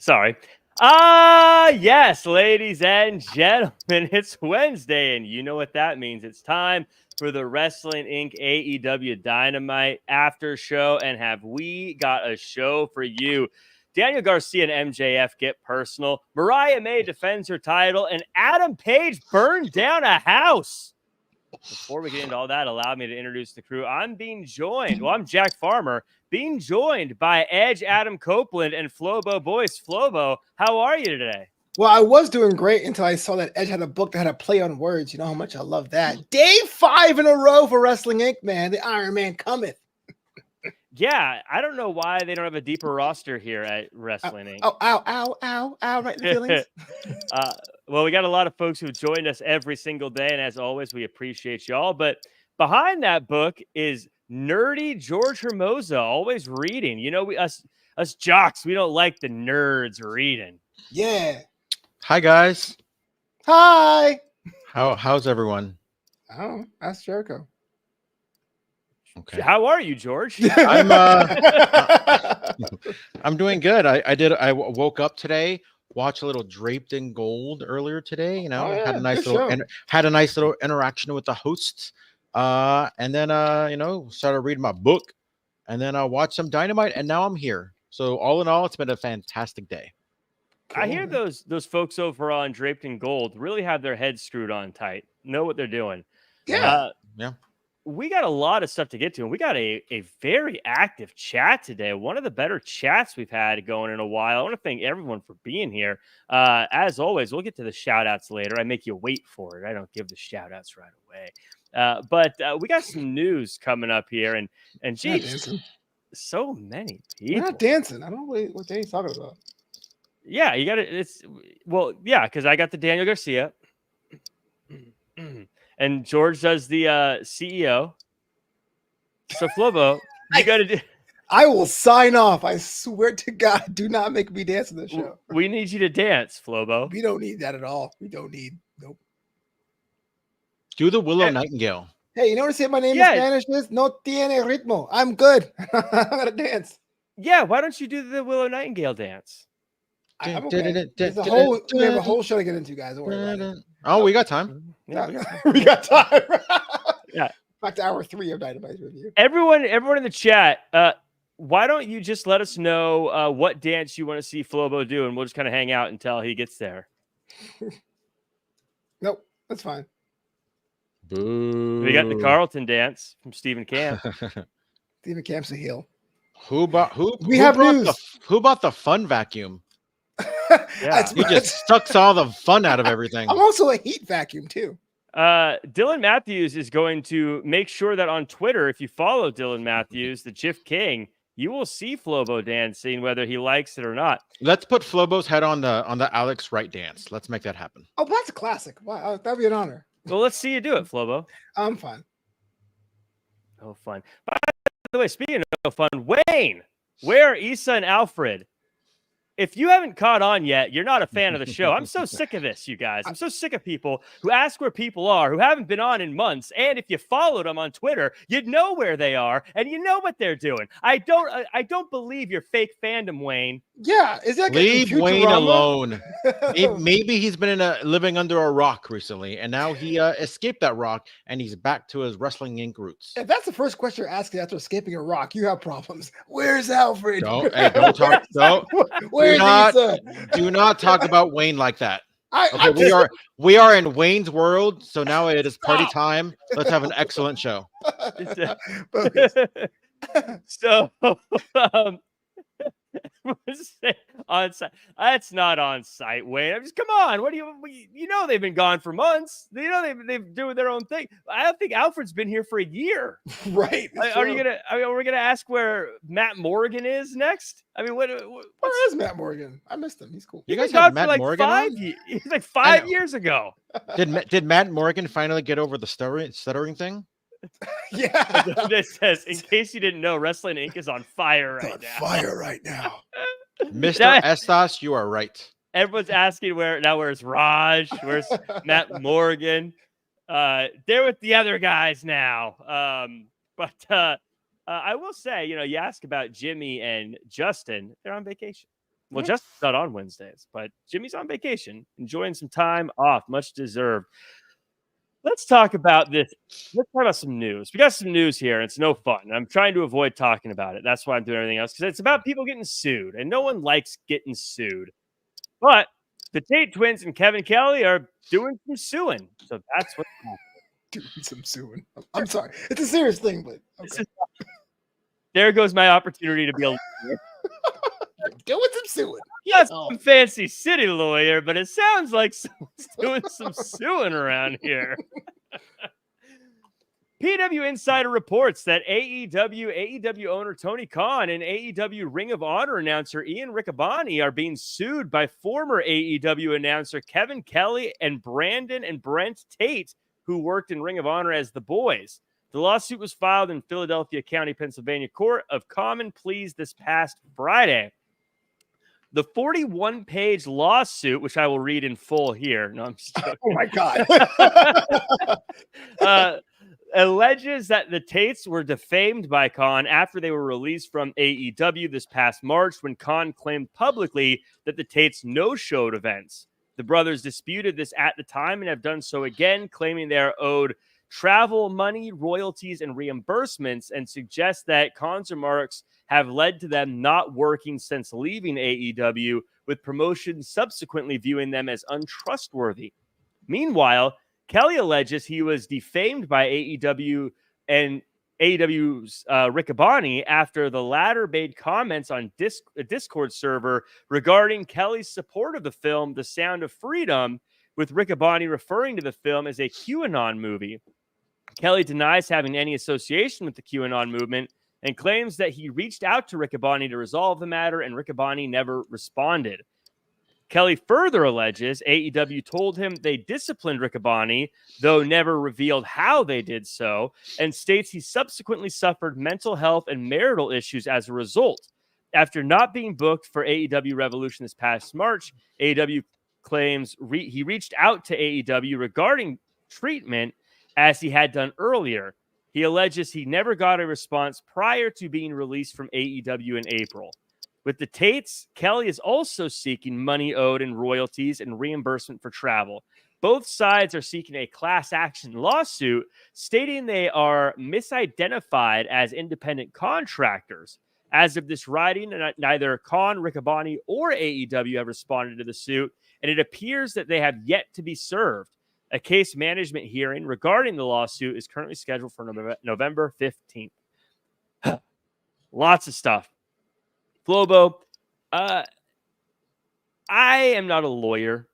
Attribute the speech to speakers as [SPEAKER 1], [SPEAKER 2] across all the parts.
[SPEAKER 1] Sorry. Yes, ladies and gentlemen, it's Wednesday, and you know what that means. It's time for the Wrestling Inc. AEW Dynamite after show, and have we got a show for you. Daniel Garcia and MJF get personal. Mariah May defends her title, and Adam Page burned down a house. Before we get into all that, allow me to introduce the crew. I'm Jack Farmer, being joined by Edge, Adam Copeland, and Flobo Boyce. Flobo, how are you today?
[SPEAKER 2] Well, I was doing great until I saw that Edge had a book that had a play on words. You know how much I love that. Day 5 in a row for Wrestling Inc., man. The Iron Man cometh.
[SPEAKER 1] Yeah, I don't know why they don't have a deeper roster here at Wrestling Inc.
[SPEAKER 2] Ow, right in the feelings.
[SPEAKER 1] Well, we got a lot of folks who joined us every single day, and as always, we appreciate y'all. But behind that book is nerdy George Hermoza, always reading. You know, us jocks, we don't like the nerds reading.
[SPEAKER 2] Yeah.
[SPEAKER 3] Hi, guys.
[SPEAKER 2] Hi.
[SPEAKER 3] How's everyone?
[SPEAKER 2] Oh, that's Jericho.
[SPEAKER 3] Okay.
[SPEAKER 1] How are you, George?
[SPEAKER 3] I'm doing good. I woke up today, watched a little Draped in Gold earlier today. You know, had a nice little interaction with the hosts, and then started reading my book, and then I watched some Dynamite, and now I'm here. So all in all, it's been a fantastic day.
[SPEAKER 1] Cool. I hear those folks over on Draped in Gold really have their heads screwed on tight, know what they're doing.
[SPEAKER 2] Yeah.
[SPEAKER 3] Yeah.
[SPEAKER 1] We got a lot of stuff to get to, and we got a very active chat today. One of the better chats we've had going in a while. I want to thank everyone for being here. As always, we'll get to the shout-outs later. I make you wait for it. I don't give the shout-outs right away. But we got some news coming up here, and geez, so many people.
[SPEAKER 2] We're not dancing. I don't know what Danny's talking about.
[SPEAKER 1] Yeah, you got it. Because I got the Daniel Garcia. And George does the CEO. So Flobo, you got to do.
[SPEAKER 2] I will sign off. I swear to God, do not make me dance in this show.
[SPEAKER 1] We need you to dance, Flobo.
[SPEAKER 2] We don't need that at all. Nope.
[SPEAKER 3] Do the Willow Nightingale.
[SPEAKER 2] Hey, you know what to say my name in Spanish is? No tiene ritmo. I'm good. I'm gonna dance.
[SPEAKER 1] Yeah, why don't you do the Willow Nightingale dance?
[SPEAKER 2] I'm okay. We have a whole show to get into, guys. Don't worry about it.
[SPEAKER 3] Oh, we got time.
[SPEAKER 1] Yeah,
[SPEAKER 2] we got time.
[SPEAKER 1] Yeah.
[SPEAKER 2] Back to hour 3 of Dynamite review.
[SPEAKER 1] Everyone in the chat, why don't you just let us know what dance you want to see Flobo do, and we'll just kind of hang out until he gets there.
[SPEAKER 2] Nope, that's fine.
[SPEAKER 3] Boo.
[SPEAKER 1] We got the Carlton dance from Stephen Camp.
[SPEAKER 2] Stephen Camp's a heel.
[SPEAKER 3] Who bought the fun vacuum?
[SPEAKER 1] Yeah.
[SPEAKER 3] He just sucks all the fun out of everything.
[SPEAKER 2] I'm also a heat vacuum too.
[SPEAKER 1] Dylan Matthews is going to make sure that on Twitter, if you follow Dylan Matthews, the GIF King, you will see Flobo dancing whether he likes it or not.
[SPEAKER 3] Let's put Flobo's head on the Alex Wright dance. Let's make that happen.
[SPEAKER 2] Oh, that's a classic. Wow, that'd be an honor.
[SPEAKER 1] Well, let's see you do it, Flobo.
[SPEAKER 2] I'm fine.
[SPEAKER 1] Oh, fun. By the way, speaking of fun, Wayne, where are Issa and Alfred? If you haven't caught on yet, you're not a fan of the show. I'm so sick of this, you guys. I'm so sick of people who ask where people are, who haven't been on in months. And if you followed them on Twitter, you'd know where they are and you know what they're doing. I don't believe your fake fandom, Wayne.
[SPEAKER 2] Yeah, is that
[SPEAKER 3] leave Wayne alone? Maybe he's been living under a rock recently, and now he escaped that rock and he's back to his Wrestling Inc. roots.
[SPEAKER 2] If that's the first question you're asking after escaping a rock, you have problems. Where's Alfred?
[SPEAKER 3] Don't talk. Do not talk about Wayne like that. We are in Wayne's world, so now it is party time. Let's have an excellent show.
[SPEAKER 1] So, on site. That's not on site, Wayne. I'm just come on. What do you know? They've been gone for months. You know they've doing their own thing. I don't think Alfred's been here for a year.
[SPEAKER 2] Right?
[SPEAKER 1] Are we gonna ask where Matt Morgan is next? I mean, where
[SPEAKER 2] is Matt Morgan? I missed him. He's cool.
[SPEAKER 3] You guys had Matt Morgan?
[SPEAKER 1] He's like 5 years ago.
[SPEAKER 3] Did Matt Morgan finally get over the stuttering thing?
[SPEAKER 2] Yeah.
[SPEAKER 1] This says, in case you didn't know, Wrestling Inc. is on fire right now.
[SPEAKER 3] Mr. Estos, you are right.
[SPEAKER 1] Everyone's asking where's Raj? Where's Matt Morgan? They're with the other guys now. But I will say, you ask about Jimmy and Justin, they're on vacation. Well, Justin's not on Wednesdays, but Jimmy's on vacation, enjoying some time off, much deserved. Let's talk about this. Let's talk about some news. We got some news here, and it's no fun. I'm trying to avoid talking about it. That's why I'm doing everything else, because it's about people getting sued, and no one likes getting sued. But the Tate twins and Kevin Kelly are doing some suing. So that's what's happening.
[SPEAKER 2] Doing some suing. I'm sorry. It's a serious thing, but okay.
[SPEAKER 1] There goes my opportunity to be a
[SPEAKER 2] doing some suing.
[SPEAKER 1] Not some fancy city lawyer, but it sounds like someone's doing some suing around here. PW Insider reports that AEW owner Tony Khan and AEW Ring of Honor announcer Ian Riccaboni are being sued by former AEW announcer Kevin Kelly and Brandon and Brent Tate, who worked in Ring of Honor as the Boys. The lawsuit was filed in Philadelphia County, Pennsylvania Court of Common Pleas this past Friday. The 41-page lawsuit, which I will read in full here. No, I'm just joking.
[SPEAKER 2] Oh, my God.
[SPEAKER 1] Alleges that the Tates were defamed by Khan after they were released from AEW this past March, when Khan claimed publicly that the Tates no-showed events. The brothers disputed this at the time and have done so again, claiming they are owed travel money, royalties, and reimbursements, and suggest that Khan's remarks have led to them not working since leaving AEW, with promotions subsequently viewing them as untrustworthy. Meanwhile, Kelly alleges he was defamed by AEW and AEW's Riccaboni after the latter made comments on a Discord server regarding Kelly's support of the film The Sound of Freedom, with Riccaboni referring to the film as a QAnon movie. Kelly denies having any association with the QAnon movement and claims that he reached out to Riccaboni to resolve the matter, and Riccaboni never responded. Kelly further alleges AEW told him they disciplined Riccaboni, though never revealed how they did so, and states he subsequently suffered mental health and marital issues as a result. After not being booked for AEW Revolution this past March, AEW claims he reached out to AEW regarding treatment, as he had done earlier. He alleges he never got a response prior to being released from AEW in April. With the Tates, Kelly is also seeking money owed in royalties and reimbursement for travel. Both sides are seeking a class action lawsuit, stating they are misidentified as independent contractors. As of this writing, neither Khan, Riccaboni, or AEW have responded to the suit, and it appears that they have yet to be served. A case management hearing regarding the lawsuit is currently scheduled for November 15th. Lots of stuff. Flobo, I am not a lawyer,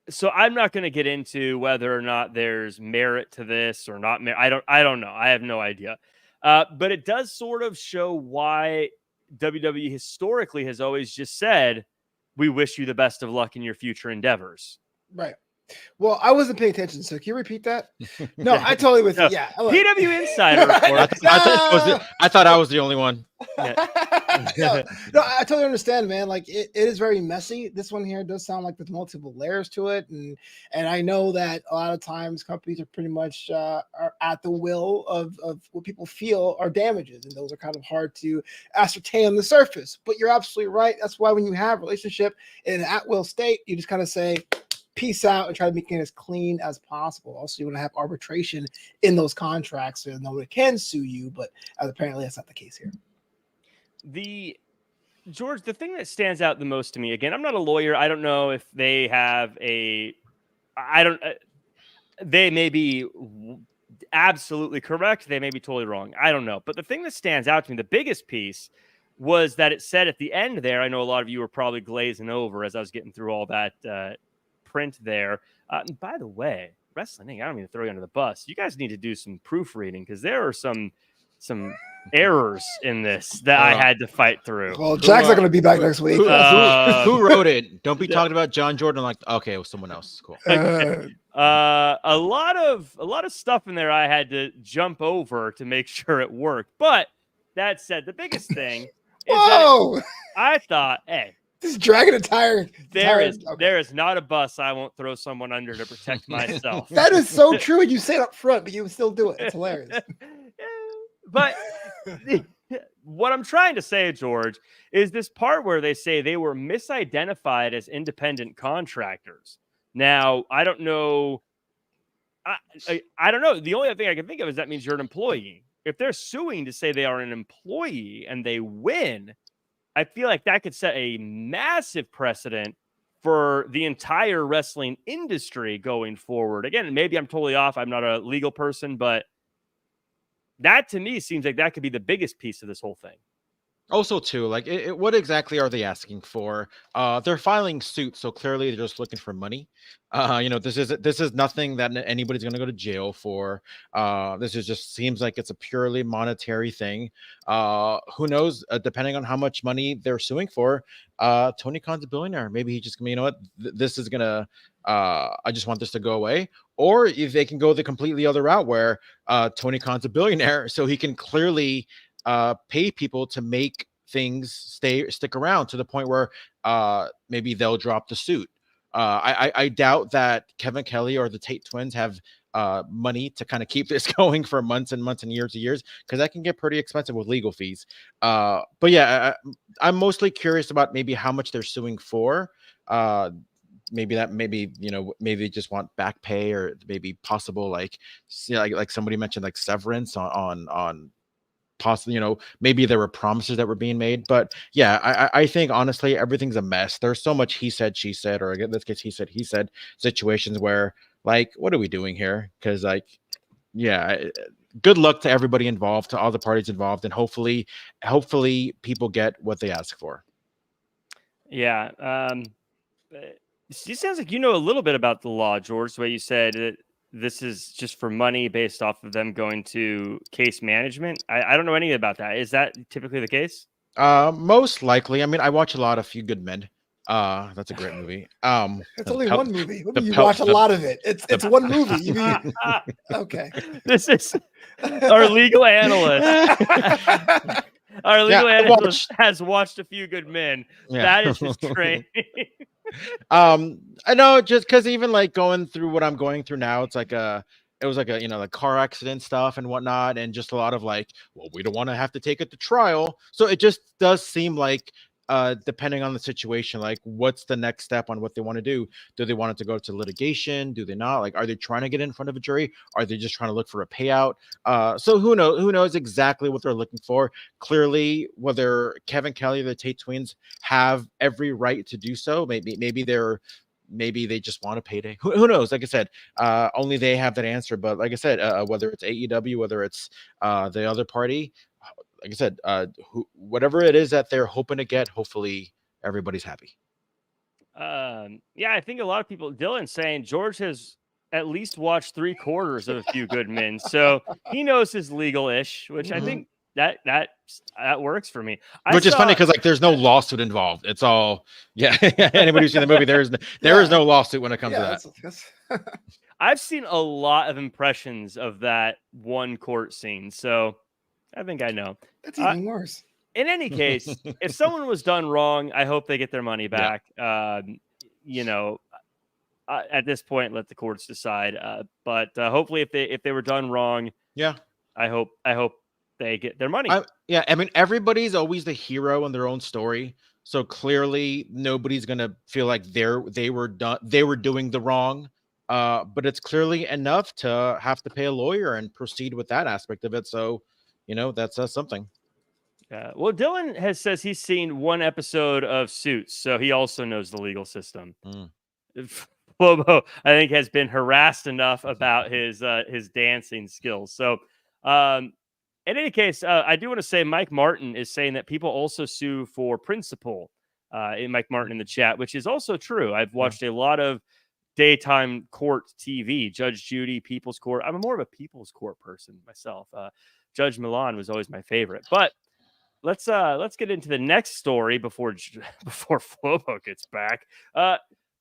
[SPEAKER 1] so I'm not going to get into whether or not there's merit to this or not. I don't know. I have no idea. But it does sort of show why WWE historically has always just said, we wish you the best of luck in your future endeavors.
[SPEAKER 2] Right. Well, I wasn't paying attention, so can you repeat that? No, I totally was. Yeah.
[SPEAKER 1] PW Insider report.
[SPEAKER 3] I thought I was the only one.
[SPEAKER 2] No, I totally understand, man. Like it is very messy. This one here does sound like there's multiple layers to it, and I know that a lot of times companies are pretty much are at the will of what people feel are damages, and those are kind of hard to ascertain on the surface. But you're absolutely right. That's why when you have a relationship in an at-will state, you just kind of say, peace out, and try to make it as clean as possible. Also, you want to have arbitration in those contracts so no one can sue you, but apparently that's not the case here.
[SPEAKER 1] George, the thing that stands out the most to me, again, I'm not a lawyer. I don't know if they have they may be absolutely correct. They may be totally wrong. I don't know. But the thing that stands out to me, the biggest piece, was that it said at the end there, I know a lot of you were probably glazing over as I was getting through all that print there. And by the way, Wrestling Inc., I don't mean to throw you under the bus. You guys need to do some proofreading, because there are some errors in this that I had to fight through.
[SPEAKER 2] Well, Jack's not going to be back next week.
[SPEAKER 3] Who wrote it? Don't be talking about John Jordan like, okay, it was someone else. Cool.
[SPEAKER 1] A lot of stuff in there I had to jump over to make sure it worked. But that said, the biggest thing is that I thought, hey,
[SPEAKER 2] this is dragging a tire.
[SPEAKER 1] There is not a bus I won't throw someone under to protect myself.
[SPEAKER 2] That is so true. And you say it up front, but you would still do it. It's hilarious.
[SPEAKER 1] But what I'm trying to say, George, is this part where they say they were misidentified as independent contractors. Now, I don't know. I don't know. The only thing I can think of is that means you're an employee. If they're suing to say they are an employee and they win, I feel like that could set a massive precedent for the entire wrestling industry going forward. Again, maybe I'm totally off. I'm not a legal person, but that to me seems like that could be the biggest piece of this whole thing.
[SPEAKER 3] Also, too, like, what exactly are they asking for? They're filing suit, so clearly they're just looking for money. This is nothing that anybody's going to go to jail for. This is just seems like it's a purely monetary thing. Who knows? Depending on how much money they're suing for, Tony Khan's a billionaire. Maybe he just, you know what, this is gonna. I just want this to go away. Or if they can go the completely other route, where Tony Khan's a billionaire, so he can clearly pay people to make things stick around to the point where maybe they'll drop the suit. I doubt that Kevin Kelly or the Tate twins have money to kind of keep this going for months and months and years, because that can get pretty expensive with legal fees. But yeah, I'm mostly curious about maybe how much they're suing for. Maybe they just want back pay, or maybe possible like somebody mentioned, like severance on possibly, maybe there were promises that were being made. But yeah, I think honestly everything's a mess. There's so much he said, she said, or in this case he said situations where, like, what are we doing here? Because, like, yeah, good luck to everybody involved, to all the parties involved, and hopefully people get what they ask for.
[SPEAKER 1] Yeah. It sounds like you know a little bit about the law, George, the way you said it. This is just for money based off of them going to case management. I don't know anything about that. Is that typically the case?
[SPEAKER 3] Most likely. I mean, I watch a lot of Few Good Men. That's a great movie.
[SPEAKER 2] It's only one movie. You watch a lot of it. It's one movie. Okay.
[SPEAKER 1] This is our legal analyst. Our legal analyst has watched A Few Good Men. Yeah. That is his training.
[SPEAKER 3] I know, just because even like going through what I'm going through now, it was like a like car accident stuff and whatnot, and just a lot of like, well, we don't want to have to take it to trial. So it just does seem like, depending on the situation, like, what's the next step on what they want to do? Do they want it to go to litigation? Do they not? Like, are they trying to get in front of a jury? Are they just trying to look for a payout? So who knows exactly what they're looking for. Clearly, whether Kevin Kelly or the Tate twins have every right to do so. Maybe they just want a payday. Who knows? Like I said, only they have that answer. But like I said, whether it's AEW, whether it's the other party, like I said, whatever it is that they're hoping to get, hopefully everybody's happy.
[SPEAKER 1] Yeah, I think a lot of people, Dylan's saying George has at least watched 3/4 of A Few Good Men, so he knows his legal-ish, which I think that works for me.
[SPEAKER 3] Which is funny because, like, there's no lawsuit involved. It's all anybody who's seen the movie, there is no lawsuit when it comes to that.
[SPEAKER 1] I've seen a lot of impressions of that one court scene, so I think I know.
[SPEAKER 2] That's even worse.
[SPEAKER 1] In any case, if someone was done wrong, I hope they get their money back. Yeah. At this point, let the courts decide. But hopefully, if they were done wrong, I hope they get their money.
[SPEAKER 3] I mean, everybody's always the hero in their own story. So clearly, nobody's gonna feel like they were doing the wrong. But it's clearly enough to have to pay a lawyer and proceed with that aspect of it. So, that says something.
[SPEAKER 1] Well, Dylan says he's seen one episode of Suits, so he also knows the legal system. Flobo, I think, has been harassed enough about his dancing skills. So, in any case, I do want to say Mike Martin is saying that people also sue for principle. Mike Martin in the chat, which is also true. I've watched a lot of daytime court TV, Judge Judy, People's Court. I'm more of a People's Court person myself. Judge Milan was always my favorite. But let's get into the next story before Flobo gets back.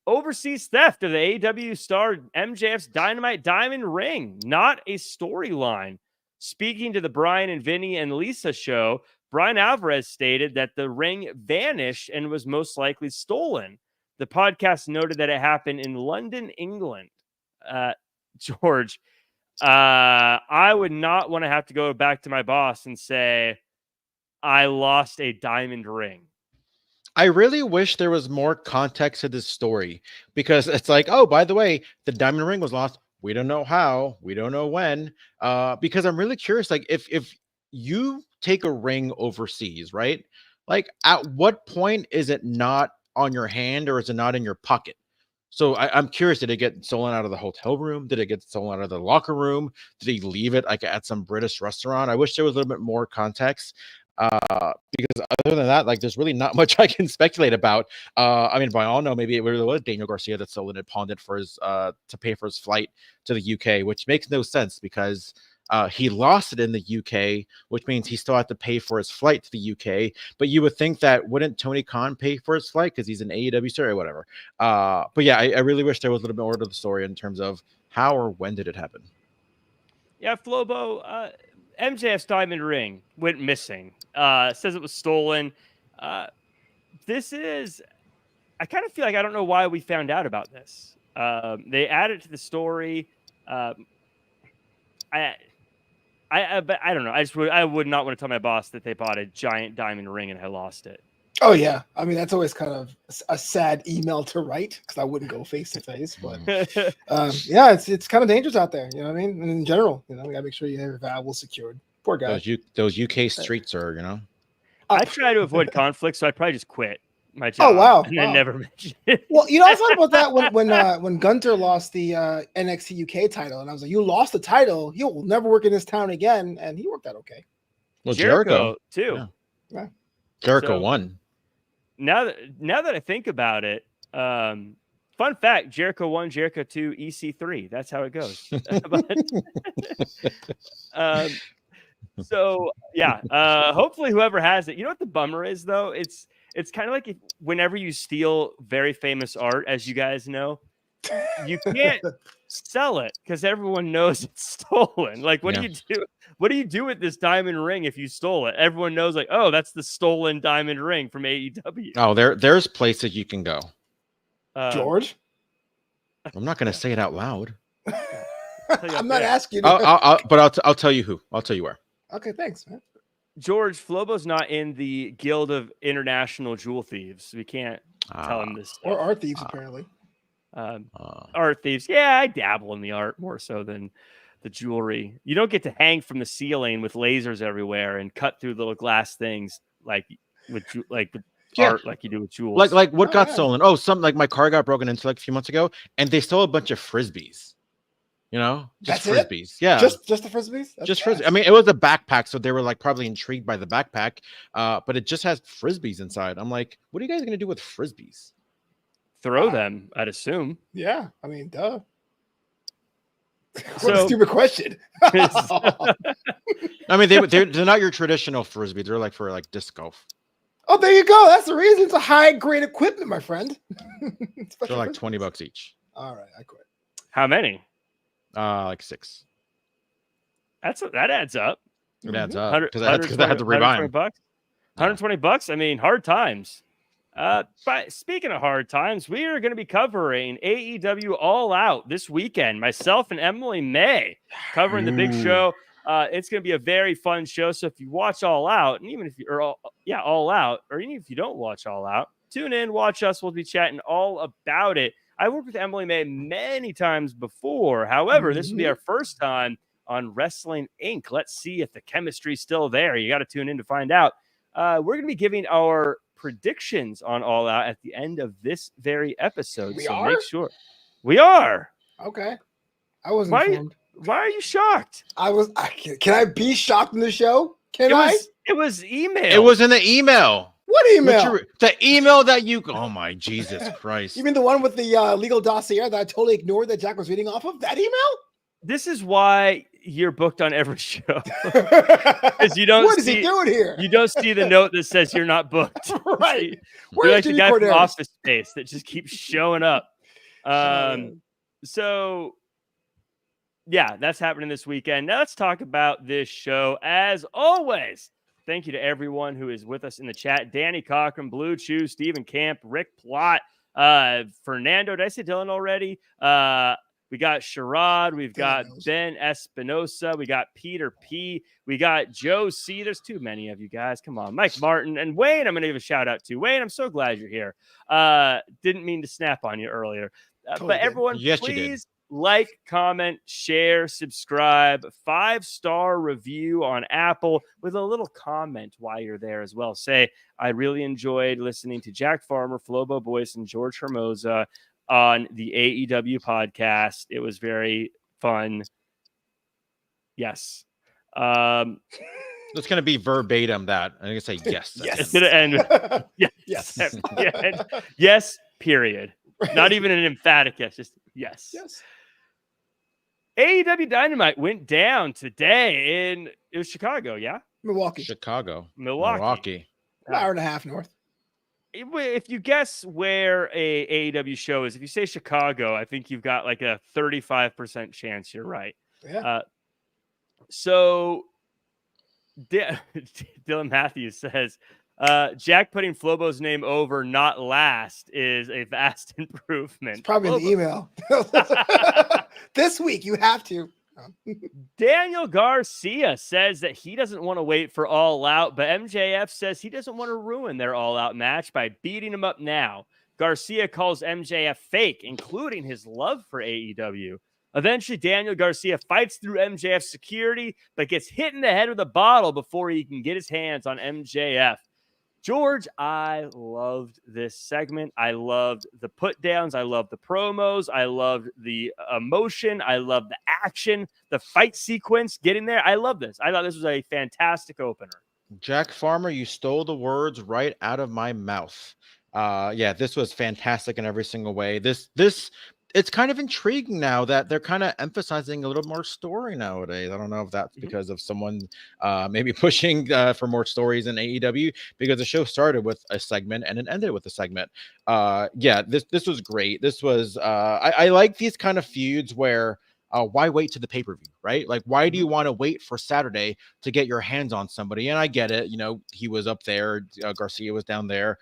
[SPEAKER 1] Overseas theft of the AEW star MJF's Dynamite Diamond Ring, not a storyline. Speaking to the Brian and Vinny and Lisa show, Brian Alvarez stated that the ring vanished and was most likely stolen. The podcast noted that it happened in London, England. George, I would not want to have to go back to my boss and say, I lost a diamond ring.
[SPEAKER 3] I really wish there was more context to this story, because it's like, oh, by the way, the diamond ring was lost. We don't know how. We don't know when. Because I'm really curious, like if you take a ring overseas, right? Like at what point is it not on your hand, or is it not in your pocket? So I'm curious, did it get stolen out of the hotel room? Did it get stolen out of the locker room? Did he leave it like at some British restaurant? I wish there was a little bit more context. Because other than that, like there's really not much I can speculate about. I mean, by all know, maybe it really was Daniel Garcia that sold it, pawned it for his to pay for his flight to the UK, which makes no sense because he lost it in the UK, which means he still had to pay for his flight to the UK. But you would think that wouldn't Tony Khan pay for his flight because he's an AEW star or whatever. But yeah, I really wish there was a little bit more to the story in terms of how or when did it happen.
[SPEAKER 1] Yeah, Flobo, MJF's diamond ring went missing. Says it was stolen. This is, I kind of feel like I don't know why we found out about this. They added to the story. But I don't know. I would not want to tell my boss that they bought a giant diamond ring and I lost it.
[SPEAKER 2] Oh yeah, I mean that's always kind of a sad email to write because I wouldn't go face to face. But yeah, it's kind of dangerous out there. You know what I mean? And in general, you know, we gotta make sure you have your valuables secured. Poor guy.
[SPEAKER 3] Those UK streets are, you know.
[SPEAKER 1] I try to avoid conflict, so I'd probably just quit my job.
[SPEAKER 2] Oh wow!
[SPEAKER 1] And then never mention it.
[SPEAKER 2] Well, you know, I thought about that when Gunter lost the NXT UK title, and I was like, "You lost the title. He will never work in this town again," and he worked out okay.
[SPEAKER 3] Well, Jericho
[SPEAKER 1] too.
[SPEAKER 2] Yeah.
[SPEAKER 3] Jericho won.
[SPEAKER 1] Now that I think about it, fun fact: Jericho 1, Jericho 2, EC3. That's how it goes. So yeah, hopefully whoever has it. You know what the bummer is though? It's kind of like whenever you steal very famous art, as you guys know, you can't sell it because everyone knows it's stolen. Like, what do you do? What do you do with this diamond ring if you stole it? Everyone knows, like, oh, that's the stolen diamond ring from AEW.
[SPEAKER 3] Oh, there's places you can go.
[SPEAKER 2] George?
[SPEAKER 3] I'm not going to say it out loud.
[SPEAKER 2] I'm not asking you.
[SPEAKER 3] But I'll tell you who. I'll tell you where.
[SPEAKER 2] Okay, thanks, man.
[SPEAKER 1] George, Flobo's not in the Guild of International Jewel Thieves. We can't tell him this stuff.
[SPEAKER 2] Or art thieves, apparently.
[SPEAKER 1] Art thieves. Yeah, I dabble in the art more so than the jewelry. You don't get to hang from the ceiling with lasers everywhere and cut through little glass things like with art, like you do with jewels.
[SPEAKER 3] Like what got stolen? Oh, something like my car got broken into like a few months ago, and they stole a bunch of frisbees. You know, just
[SPEAKER 2] that's
[SPEAKER 3] frisbees.
[SPEAKER 2] It?
[SPEAKER 3] Yeah,
[SPEAKER 2] just the frisbees.
[SPEAKER 3] Just frisbees. I mean, it was a backpack, so they were like probably intrigued by the backpack. But it just has frisbees inside. I'm like, what are you guys gonna do with frisbees?
[SPEAKER 1] Throw them, I'd assume.
[SPEAKER 2] Yeah, I mean, duh. What
[SPEAKER 1] So,
[SPEAKER 2] a stupid question.
[SPEAKER 3] I mean, they're not your traditional frisbee. They're like for like disc golf.
[SPEAKER 2] Oh, there you go. That's the reason. It's a high grade equipment, my friend.
[SPEAKER 3] They're like $20 each.
[SPEAKER 2] All right, I quit.
[SPEAKER 1] How many?
[SPEAKER 3] Like 6.
[SPEAKER 1] That adds up.
[SPEAKER 3] It adds up because I had to rebuy them.
[SPEAKER 1] $120. I mean, hard times. But speaking of hard times, we are going to be covering AEW All Out this weekend. Myself and Emily May covering the big show. It's going to be a very fun show. So if you watch All Out, and even if you're All Out, or even if you don't watch All Out, tune in, watch us. We'll be chatting all about it. I worked with Emily May many times before. However, this will be our first time on Wrestling Inc. Let's see if the chemistry's still there. You got to tune in to find out. We're going to be giving our predictions on All Out at the end of this very episode. Make sure we are.
[SPEAKER 2] Okay. I wasn't informed.
[SPEAKER 1] Why are you shocked?
[SPEAKER 2] Can I be shocked in the show? It
[SPEAKER 1] was email.
[SPEAKER 3] It was in the email.
[SPEAKER 2] What email?
[SPEAKER 3] The email that you... Oh, my Jesus Christ.
[SPEAKER 2] You mean the one with the legal dossier that I totally ignored that Jack was reading off of? That email?
[SPEAKER 1] This is why you're booked on every show. Because you don't
[SPEAKER 2] What is he doing here?
[SPEAKER 1] You don't see the note that says you're not booked.
[SPEAKER 2] Right.
[SPEAKER 1] You're like the guy from Office Space that just keeps showing up. So... yeah, that's happening this weekend. Now let's talk about this show. As always, thank you to everyone who is with us in the chat. Danny Cochran, Blue Chew, Stephen Camp, Rick Plott, Fernando. Did I say Dylan already? We got Sherrod. We've got Ben Espinosa. We got Peter P. We got Joe C. There's too many of you guys. Come on. Mike Martin and Wayne, I'm going to give a shout out to. Wayne, I'm so glad you're here. Didn't mean to snap on you earlier. But everyone,
[SPEAKER 3] yes,
[SPEAKER 1] please like, comment, share, subscribe, 5-star review on Apple with a little comment while you're there as well. Say, I really enjoyed listening to Jack Farmer, Flobo Boyce, and George Hermoza on the AEW podcast. It was very fun. Yes.
[SPEAKER 3] It's going to be verbatim that. I'm going to say yes.
[SPEAKER 2] Yes.
[SPEAKER 1] It's going to end with
[SPEAKER 2] yes.
[SPEAKER 1] Yes. Yes, period. Not even an emphatic yes, just yes.
[SPEAKER 2] Yes.
[SPEAKER 1] AEW Dynamite went down today it was Chicago, yeah?
[SPEAKER 2] Milwaukee.
[SPEAKER 3] Milwaukee.
[SPEAKER 2] An hour and a half north.
[SPEAKER 1] If you guess where a AEW show is, if you say Chicago, I think you've got like a 35% chance you're right.
[SPEAKER 2] Yeah.
[SPEAKER 1] So Dylan Matthews says, Jack putting Flobo's name over, not last, is a vast improvement.
[SPEAKER 2] It's probably in the email. This week, you have to.
[SPEAKER 1] Daniel Garcia says that he doesn't want to wait for All Out, but MJF says he doesn't want to ruin their All Out match by beating him up now. Garcia calls MJF fake, including his love for AEW. Eventually, Daniel Garcia fights through MJF's security, but gets hit in the head with a bottle before he can get his hands on MJF. George, I loved this segment. I loved the put downs. I loved the promos. I loved the emotion. I loved the action, the fight sequence, getting there. I love this. I thought this was a fantastic opener.
[SPEAKER 3] Jack Farmer, you stole the words right out of my mouth. Yeah, this was fantastic in every single way. It's kind of intriguing now that they're kind of emphasizing a little more story nowadays. I don't know if that's because of someone maybe pushing for more stories in AEW, because the show started with a segment and it ended with a segment. Yeah, this was great. This was I like these kind of feuds where why wait to the pay-per-view, right? Like, why do you want to wait for Saturday to get your hands on somebody? And I get it. You know, he was up there. Garcia was down there.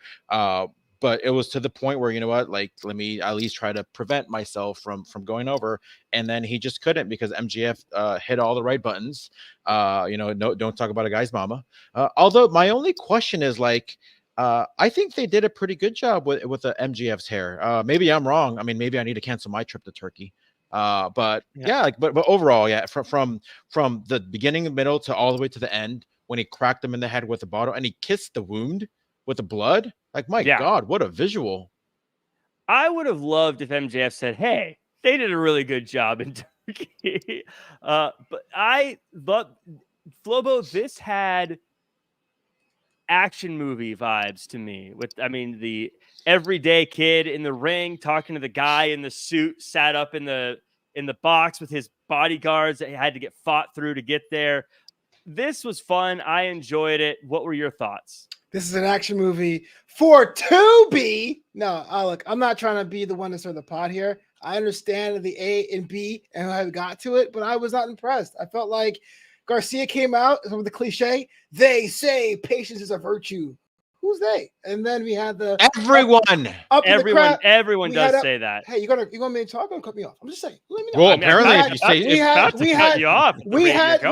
[SPEAKER 3] But it was to the point where, you know what, like, let me at least try to prevent myself from going over. And then he just couldn't, because MJF hit all the right buttons. You know, no, don't talk about a guy's mama. Although my only question is, like, I think they did a pretty good job with the MJF's hair. Maybe I'm wrong. I mean, maybe I need to cancel my trip to Turkey. But yeah, like, but overall, yeah, from the beginning, the middle to all the way to the end, when he cracked him in the head with a bottle and he kissed the wound with the blood. Like, my God, what a visual.
[SPEAKER 1] I would have loved if MJF said, hey, they did a really good job in Turkey. But Flobo, this had action movie vibes to me. The everyday kid in the ring talking to the guy in the suit sat up in the box with his bodyguards that had to get fought through to get there. This was fun. I enjoyed it. What were your thoughts?
[SPEAKER 2] This is an action movie for Tubi. No, look, I'm not trying to be the one to stir the pot here. I understand the A and B and how I got to it, but I was not impressed. I felt like Garcia came out with the cliche, they say patience is a virtue. Who's they? And then we had
[SPEAKER 1] everyone does say that.
[SPEAKER 2] Hey, you want me to talk? Don't cut me off. I'm just saying. Let me know.
[SPEAKER 3] Well, apparently, if you say
[SPEAKER 1] we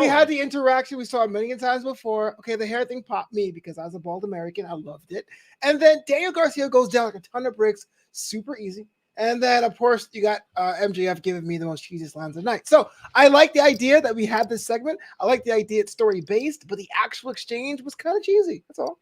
[SPEAKER 2] had the interaction we saw a million times before. Okay, the hair thing popped me because I was a bald American. I loved it. And then Daniel Garcia goes down like a ton of bricks, super easy. And then, of course, you got MJF giving me the most cheesiest lines of the night. So I like the idea that we had this segment. I like the idea it's story-based, but the actual exchange was kind of cheesy. That's all.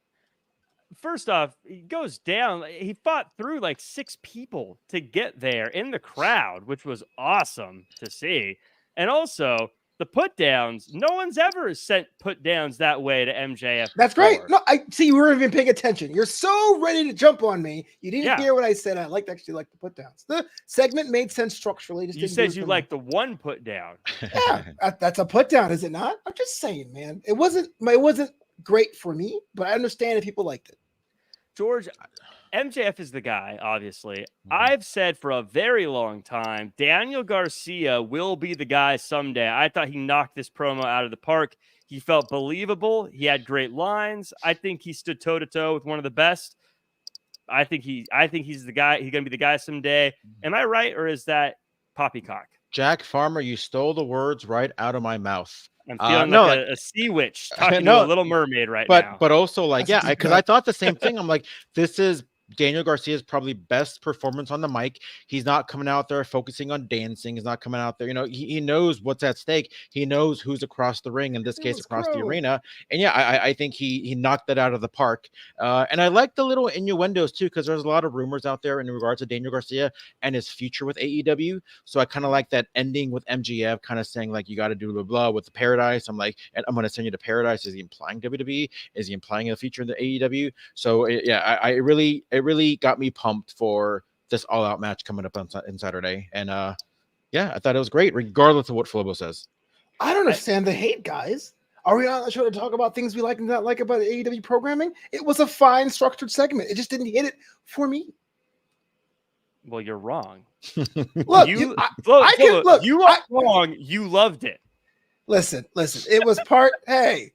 [SPEAKER 1] First off, he goes down. He fought through like 6 people to get there in the crowd, which was awesome to see. And also, the put downs, no one's ever sent put downs that way to MJF.
[SPEAKER 2] That's great. No, I see you weren't even paying attention. You're so ready to jump on me. You didn't hear what I said. I actually like the put downs. The segment made sense structurally.
[SPEAKER 1] You said you like the one put down.
[SPEAKER 2] Yeah, that's a put down, is it not? I'm just saying, man. It wasn't great for me, but I understand if people liked it.
[SPEAKER 1] George, MJF is the guy, obviously. I've said for a very long time, Daniel Garcia will be the guy someday. I thought he knocked this promo out of the park. He felt believable. He had great lines. I think he stood toe-to-toe with one of the best. I think he's the guy. He's going to be the guy someday. Am I right, or is that poppycock?
[SPEAKER 3] Jack Farmer, you stole the words right out of my mouth.
[SPEAKER 1] I'm feeling like a sea witch talking to a little mermaid right now.
[SPEAKER 3] But also like, because I thought the same thing. I'm like, this is Daniel Garcia's probably best performance on the mic. He's not coming out there focusing on dancing. He's not coming out there. He knows what's at stake. He knows who's across the ring, in this case, across the arena. And I think he knocked that out of the park. And I like the little innuendos too, because there's a lot of rumors out there in regards to Daniel Garcia and his future with AEW. So I kind of like that ending with MGF kind of saying like, you got to do blah, blah with the Paradise. I'm like, and I'm going to send you to Paradise. Is he implying WWE? Is he implying a future in the AEW? So it really got me pumped for this all-out match coming up on Saturday. And I thought it was great, regardless of what Flobo says.
[SPEAKER 2] I don't understand the hate, guys. Are we on the show to talk about things we like and not like about AEW programming? It was a fine structured segment. It just didn't hit it for me.
[SPEAKER 1] Well, you're wrong.
[SPEAKER 2] Look, you are
[SPEAKER 1] wrong. You loved it.
[SPEAKER 2] Listen. It was part. Hey,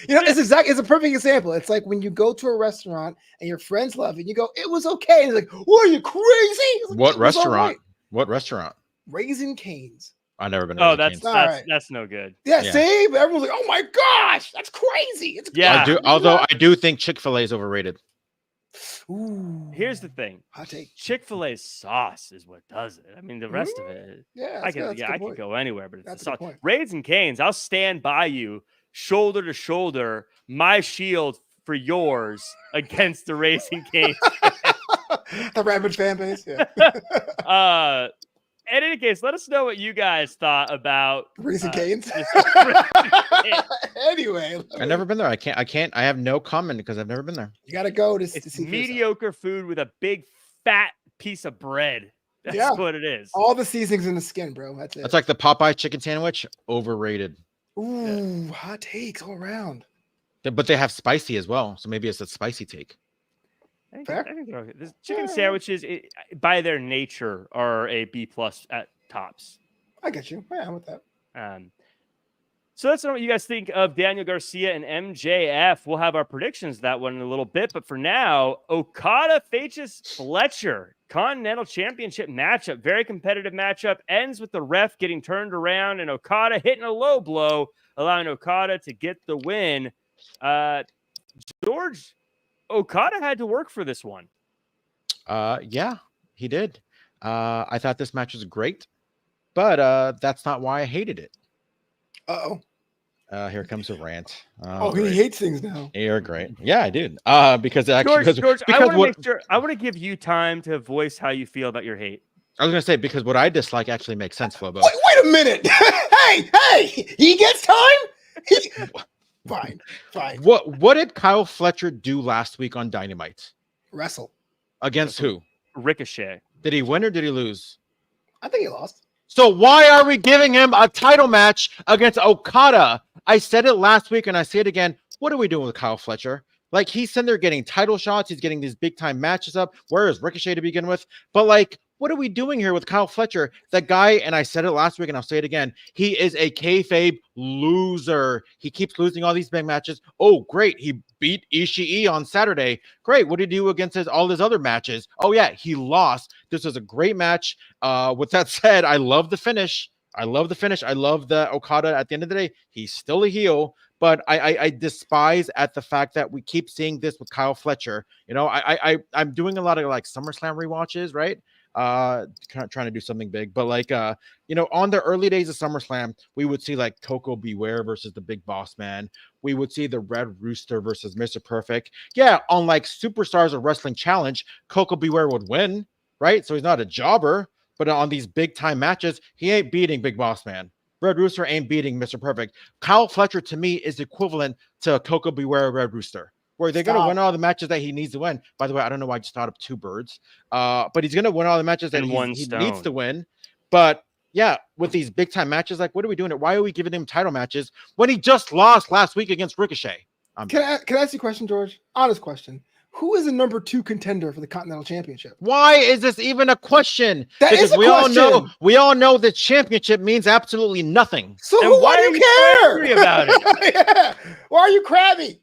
[SPEAKER 2] it's a perfect example. It's like when you go to a restaurant and your friends love it. You go, it was okay. And it's like, what, are you crazy? Like,
[SPEAKER 3] what restaurant? Right. What restaurant?
[SPEAKER 2] Raising Cane's.
[SPEAKER 3] I've never been.
[SPEAKER 1] Oh, that's no good.
[SPEAKER 2] Yeah, see, but everyone's like, oh my gosh, that's crazy. It's
[SPEAKER 3] I do think Chick-fil-A is overrated.
[SPEAKER 2] Ooh.
[SPEAKER 1] Here's the thing.
[SPEAKER 2] Hot take.
[SPEAKER 1] Chick-fil-A's sauce is what does it. I mean, the rest of it. I could go anywhere, but it's the sauce. Raising Cane's, I'll stand by you, shoulder to shoulder, my shield for yours against the Raising Cane's.
[SPEAKER 2] The rabid fan base. Yeah.
[SPEAKER 1] In any case, let us know what you guys thought about
[SPEAKER 2] Raising Cane's. Anyway,
[SPEAKER 3] I've never been there. I have no comment because I've never been there.
[SPEAKER 2] You gotta go to
[SPEAKER 1] see mediocre food with a big fat piece of bread. That's what it is.
[SPEAKER 2] All the seasonings in the skin, bro. That's it.
[SPEAKER 3] That's like the Popeye chicken sandwich. Overrated.
[SPEAKER 2] Ooh, hot takes all around.
[SPEAKER 3] But they have spicy as well, so maybe it's a spicy take.
[SPEAKER 1] I think they're okay. The chicken sandwiches, by their nature, are a B+ at tops.
[SPEAKER 2] I get you. Yeah, I'm with that.
[SPEAKER 1] So let's know what you guys think of Daniel Garcia and MJF. We'll have our predictions of that one in a little bit. But for now, Okada faces Fletcher. Continental Championship matchup. Very competitive matchup. Ends with the ref getting turned around and Okada hitting a low blow, allowing Okada to get the win. George, Okada had to work for this one.
[SPEAKER 3] Yeah, he did. I thought this match was great, but that's not why I hated it.
[SPEAKER 2] Uh-oh.
[SPEAKER 3] Here comes a rant.
[SPEAKER 2] He hates things now.
[SPEAKER 3] You're great. Yeah, I did. Because
[SPEAKER 1] George, I want to give you time to voice how you feel about your hate.
[SPEAKER 3] I was gonna say, because what I dislike actually makes sense, Flobo.
[SPEAKER 2] Wait a minute. hey, he gets time. Fine.
[SPEAKER 3] What did Kyle Fletcher do last week on Dynamite?
[SPEAKER 2] Wrestle.
[SPEAKER 3] Against who?
[SPEAKER 1] Ricochet.
[SPEAKER 3] Did he win or did he lose?
[SPEAKER 2] I think he lost.
[SPEAKER 3] So why are we giving him a title match against Okada? I said it last week and I say it again. What are we doing with Kyle Fletcher? Like, he's in there getting title shots. He's getting these big time matches up. Where is Ricochet to begin with? But like, what are we doing here with Kyle Fletcher? That guy, and I said it last week and I'll say it again, he is a kayfabe loser. He keeps losing all these big matches. Oh, great. He beat Ishii on Saturday. Great. What did he do against all his other matches? Oh, yeah, he lost. This was a great match. With that said, I love the finish. I love the Okada at the end of the day. He's still a heel, but I despise at the fact that we keep seeing this with Kyle Fletcher. You know, I'm doing a lot of like SummerSlam rewatches, right? Trying to do something big, but like on the early days of SummerSlam, we would see like Coco Beware versus the Big Boss Man. We would see the Red Rooster versus Mr. Perfect. Yeah, on like Superstars of Wrestling Challenge, Coco Beware would win, right? So he's not a jobber, but on these big time matches, he ain't beating Big Boss Man. Red Rooster ain't beating Mr. Perfect. Kyle Fletcher to me is equivalent to Coco Beware Red Rooster, where they're going to win all the matches that he needs to win. By the way, I don't know why I just thought of two birds, but he's going to win all the matches that he needs to win. But yeah, with these big time matches, like, what are we doing? Why are we giving him title matches when he just lost last week against Ricochet?
[SPEAKER 2] Can I ask you a question, George? Honest question. Who is the number 2 contender for the Continental Championship?
[SPEAKER 3] Why is this even a question?
[SPEAKER 2] We
[SPEAKER 3] all know the championship means absolutely nothing.
[SPEAKER 2] So why do you care about it? Yeah. Why are you crabby?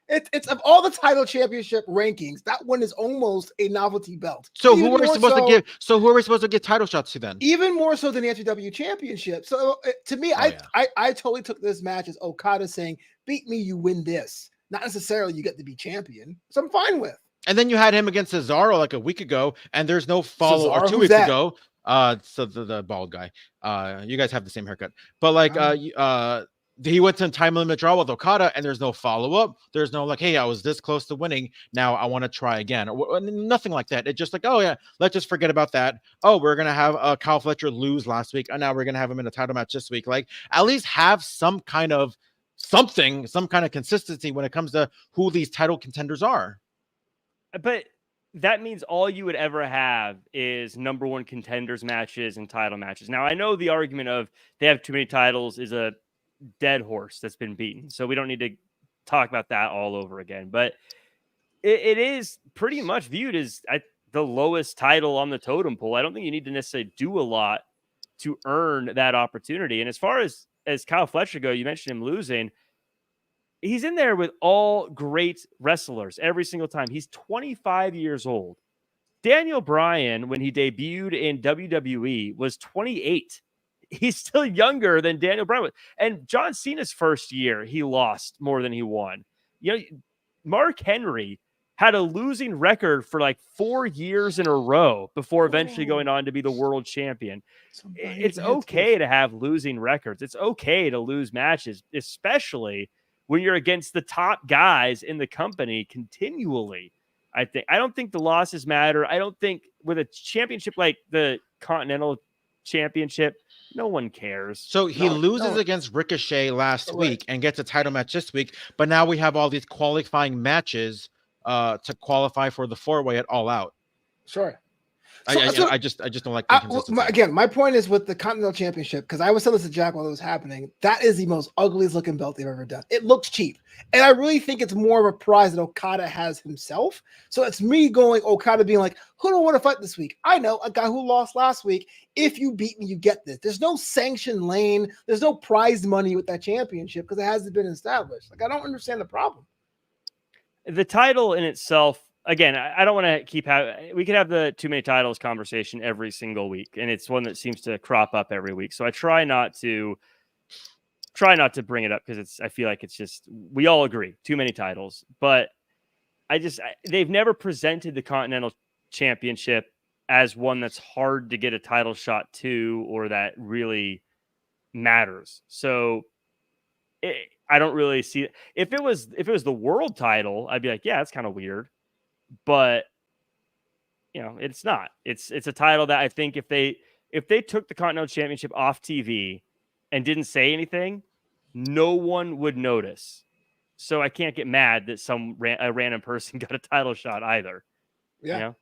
[SPEAKER 2] It's of all the title championship rankings, that one is almost a novelty belt.
[SPEAKER 3] So who are we supposed to give? So who are we supposed to give title shots to then?
[SPEAKER 2] Even more so than the AEW championship. So to me, I totally took this match as Okada saying, "Beat me, you win this." Not necessarily you get to be champion. So I'm fine with.
[SPEAKER 3] And then you had him against Cesaro like a week ago, and there's no follow or 2 weeks ago. So the bald guy. You guys have the same haircut, but like he went to time limit draw with Okada, and there's no follow-up. There's no like, hey, I was this close to winning. Now I want to try again. Or nothing like that. It's just like, oh, yeah, let's just forget about that. Oh, we're going to have Kyle Fletcher lose last week, and now we're going to have him in a title match this week. Like, at least have some kind of something, some kind of consistency when it comes to who these title contenders are.
[SPEAKER 1] But that means all you would ever have is number one contenders matches and title matches. Now, I know the argument of they have too many titles is a dead horse that's been beaten, so we don't need to talk about that all over again, but it is pretty much viewed as the lowest title on the totem pole. I don't think you need to necessarily do a lot to earn that opportunity. And as far as Kyle Fletcher go, you mentioned him losing. He's in there with all great wrestlers every single time. He's 25 years old. Daniel Bryan, when he debuted in WWE, was 28. He's still younger than Daniel Bryan. And John Cena's first year, he lost more than he won. You know, Mark Henry had a losing record for like 4 years in a row before eventually going on to be the world champion. It's okay to have losing records. It's okay to lose matches, especially when you're against the top guys in the company continually. I don't think the losses matter. I don't think with a championship like the Continental Championship, no one cares.
[SPEAKER 3] So he loses against Ricochet last week and gets a title match this week, but now we have all these qualifying matches to qualify for the 4-way at All Out.
[SPEAKER 2] Sure.
[SPEAKER 3] I just don't like the consistency.
[SPEAKER 2] Again, my point is with the Continental Championship, because I was telling this to Jack while it was happening, that is the most ugliest looking belt they've ever done. It looks cheap. And I really think it's more of a prize that Okada has himself. So it's me going, Okada being like, who do I want to fight this week? I know a guy who lost last week. If you beat me, you get this. There's no sanction lane. There's no prize money with that championship because it hasn't been established. Like, I don't understand the problem.
[SPEAKER 1] The title in itself, again, I don't want to keep having. We could have the too many titles conversation every single week, and it's one that seems to crop up every week. So I try not to bring it up because I feel like it's just, we all agree, too many titles. But they've never presented the Continental Championship as one that's hard to get a title shot to, or that really matters. So I don't really see it. If it was the world title, I'd be like, yeah, it's kind of weird. But you know, it's not. It's a title that I think if they took the Continental Championship off TV and didn't say anything, no one would notice. So I can't get mad that a random person got a title shot either.
[SPEAKER 2] Yeah.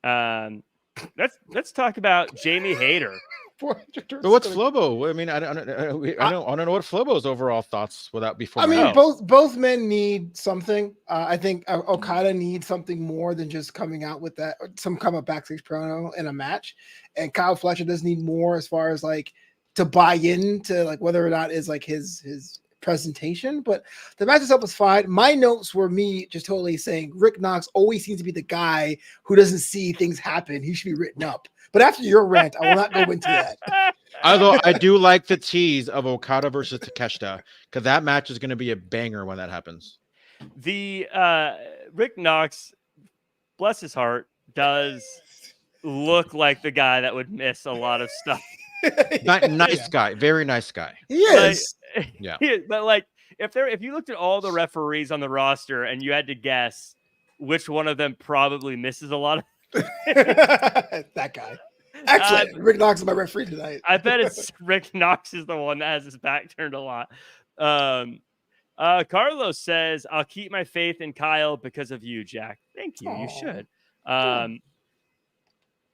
[SPEAKER 1] You know? Let's talk about Jamie Hayter.
[SPEAKER 3] But what's Flobo? I mean, I don't know what Flobo's overall thoughts before.
[SPEAKER 2] I mean, both men need something. I think Okada needs something more than just coming out with that, some kind of backstage promo in a match. And Kyle Fletcher does need more as far as like to buy into like whether or not is like his presentation. But the match itself was fine. My notes were me just totally saying Rick Knox always seems to be the guy who doesn't see things happen. He should be written up. But after your rant, I will not go into that.
[SPEAKER 3] Although I do like the tease of Okada versus Takeshita, because that match is going to be a banger when that happens.
[SPEAKER 1] The Rick Knox, bless his heart, does look like the guy that would miss a lot of stuff.
[SPEAKER 3] Nice guy, very nice guy.
[SPEAKER 2] He is.
[SPEAKER 3] Yeah.
[SPEAKER 1] But like, if you looked at all the referees on the roster and you had to guess which one of them probably misses a lot of
[SPEAKER 2] that guy. Actually, Rick Knox is my referee tonight.
[SPEAKER 1] I bet it's Rick Knox is the one that has his back turned a lot. Carlos says, I'll keep my faith in Kyle because of you, Jack. Thank you. Aww. You should.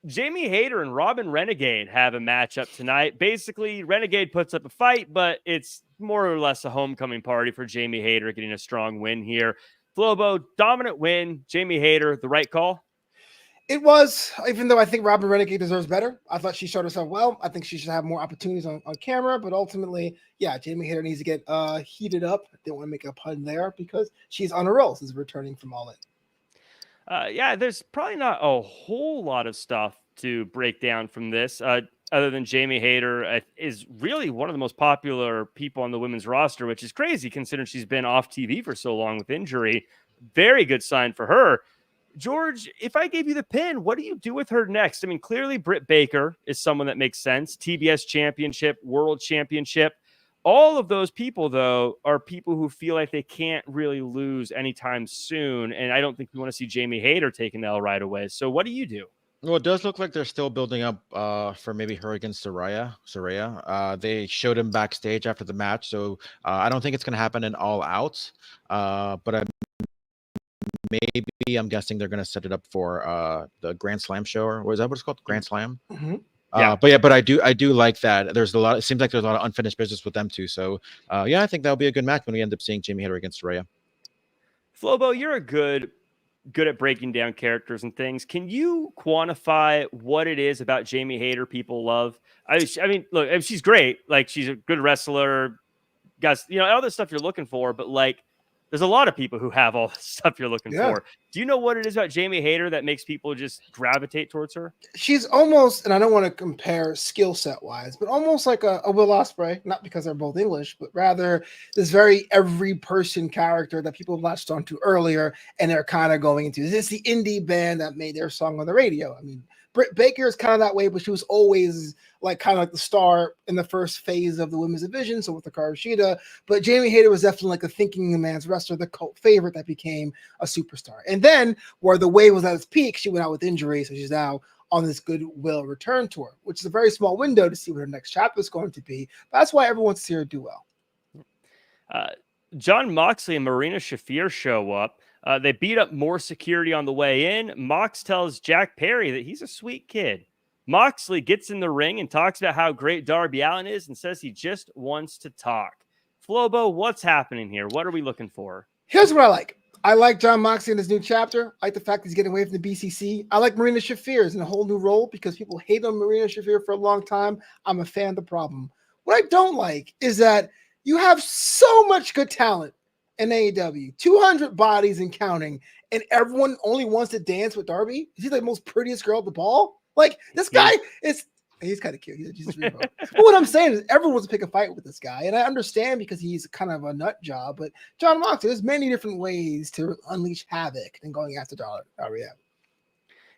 [SPEAKER 1] Jamie Hayter and Robin Renegade have a matchup tonight. Basically, Renegade puts up a fight, but it's more or less a homecoming party for Jamie Hayter getting a strong win here. Flobo, dominant win. Jamie Hayter, the right call?
[SPEAKER 2] It was, even though I think Robin Renegade deserves better. I thought she showed herself well. I think she should have more opportunities on camera, but ultimately, yeah, Jamie Hayter needs to get heated up. I didn't want to make a pun there because she's on a roll since returning from All In.
[SPEAKER 1] Yeah, there's probably not a whole lot of stuff to break down from this, other than Jamie Hayter is really one of the most popular people on the women's roster, which is crazy considering she's been off TV for so long with injury. Very good sign for her. George, if I gave you the pin, what do you do with her next? I mean, clearly Britt Baker is someone that makes sense. TBS championship, world championship. All of those people, though, are people who feel like they can't really lose anytime soon. And I don't think we want to see Jamie Hayter taking the L right away. So what do you do?
[SPEAKER 3] Well, it does look like they're still building up for maybe her against Saraya. They showed him backstage after the match, so I don't think it's going to happen in All Out. But maybe I'm guessing they're going to set it up for the Grand Slam show, or was that what it's called? Grand Slam.
[SPEAKER 2] Mm-hmm.
[SPEAKER 1] Yeah.
[SPEAKER 3] But I do like that. There's a lot. It seems like there's a lot of unfinished business with them too. So I think that'll be a good match when we end up seeing Jamie Hayter against Saraya.
[SPEAKER 1] Flobo, you're good at breaking down characters and things. Can you quantify what it is about Jamie Hayter people love? I mean, look, she's great. Like, she's a good wrestler. Guys, all the stuff you're looking for, but like, there's a lot of people who have all the stuff you're looking for. Do you know what it is about Jamie Hayter that makes people just gravitate towards her?
[SPEAKER 2] She's almost, and I don't want to compare skill set wise, but almost like a Will Ospreay, not because they're both English, but rather this very every person character that people latched onto earlier, and they're kind of going into. Is this the indie band that made their song on the radio? I mean, Britt Baker is kind of that way, but she was always kind of like the star in the first phase of the women's division. So with the Karashida, but Jamie Hayter was definitely like a thinking man's wrestler, the cult favorite that became a superstar. And then where the wave was at its peak, she went out with injury. So she's now on this goodwill return tour, which is a very small window to see what her next chapter is going to be. But that's why everyone wants to see her do well.
[SPEAKER 1] John Moxley and Marina Shafir show up. They beat up more security on the way in. Mox tells Jack Perry that he's a sweet kid. Moxley gets in the ring and talks about how great Darby Allin is and says he just wants to talk. Flobo, what's happening here? What are we looking for?
[SPEAKER 2] Here's what I like. I like John Moxley in his new chapter. I like the fact he's getting away from the BCC. I like Marina Shafir in a whole new role because people hate on Marina Shafir for a long time. I'm a fan of the problem. What I don't like is that you have so much good talent in AEW, 200 bodies and counting, and everyone only wants to dance with Darby. Is he the most prettiest girl at the ball? Like, this guy he's kind of cute. He's a but what I'm saying is everyone wants to pick a fight with this guy, and I understand because he's kind of a nut job, but John Moxley, there's many different ways to unleash havoc than going after Darby.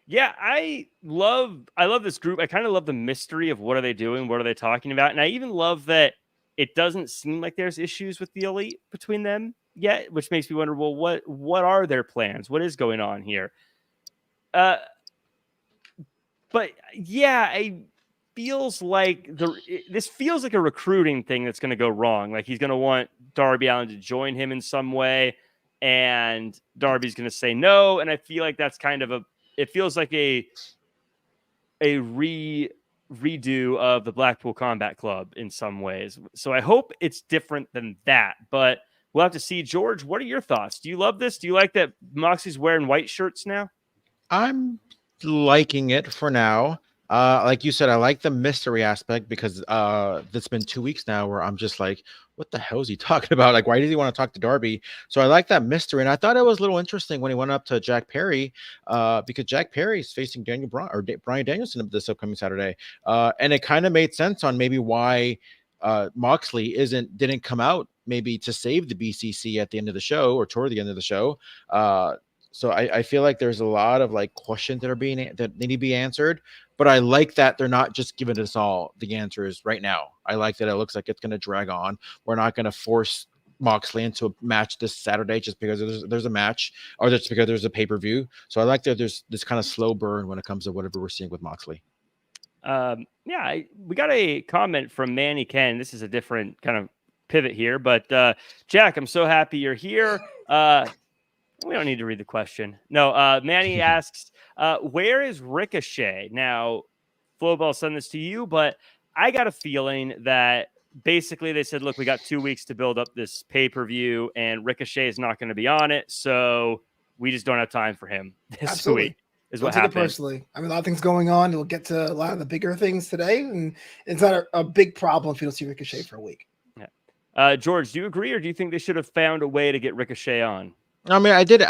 [SPEAKER 1] Yeah, I love this group. I kind of love the mystery of what are they doing, what are they talking about, and I even love that it doesn't seem like there's issues with the Elite between them yet, which makes me wonder, well, what are their plans? What is going on here? But yeah, this feels like a recruiting thing that's going to go wrong. Like, he's going to want Darby Allin to join him in some way, and Darby's going to say no. And I feel like that's kind of it feels like a redo of the Blackpool Combat Club in some ways. So I hope it's different than that, but we'll have to see. George, what are your thoughts? Do you love this? Do you like that Moxie's wearing white shirts now?
[SPEAKER 3] I'm liking it for now. Like you said, I like the mystery aspect because it's been 2 weeks now where I'm just like, what the hell is he talking about? Like, why does he want to talk to Darby? So I like that mystery. And I thought it was a little interesting when he went up to Jack Perry because Jack Perry is facing Bryan Danielson this upcoming Saturday. And it kind of made sense on maybe why Moxley didn't come out maybe to save the BCC at the end of the show or toward the end of the show. So I feel like there's a lot of like questions that need to be answered, but I like that they're not just giving us all the answers right now. I like that it looks like it's going to drag on. We're not going to force Moxley into a match this Saturday just because there's a match or just because there's a pay-per-view. So I like that there's this kind of slow burn when it comes to whatever we're seeing with Moxley.
[SPEAKER 1] We got a comment from Manny Ken. This is a different kind of pivot here, but Jack, I'm so happy you're here. We don't need to read the question. No, Manny asks, where is Ricochet? Now, Flobo, I'll send this to you, but I got a feeling that basically they said, look, we got 2 weeks to build up this pay-per-view, and Ricochet is not going to be on it, so we just don't have time for him this week. is
[SPEAKER 2] Don't
[SPEAKER 1] what
[SPEAKER 2] take
[SPEAKER 1] happened.
[SPEAKER 2] it personally. I mean, a lot of things going on. We'll get to a lot of the bigger things today, and it's not a big problem if you don't see Ricochet for a week.
[SPEAKER 1] Yeah. George, do you agree, or do you think they should have found a way to get Ricochet on?
[SPEAKER 3] I mean, I did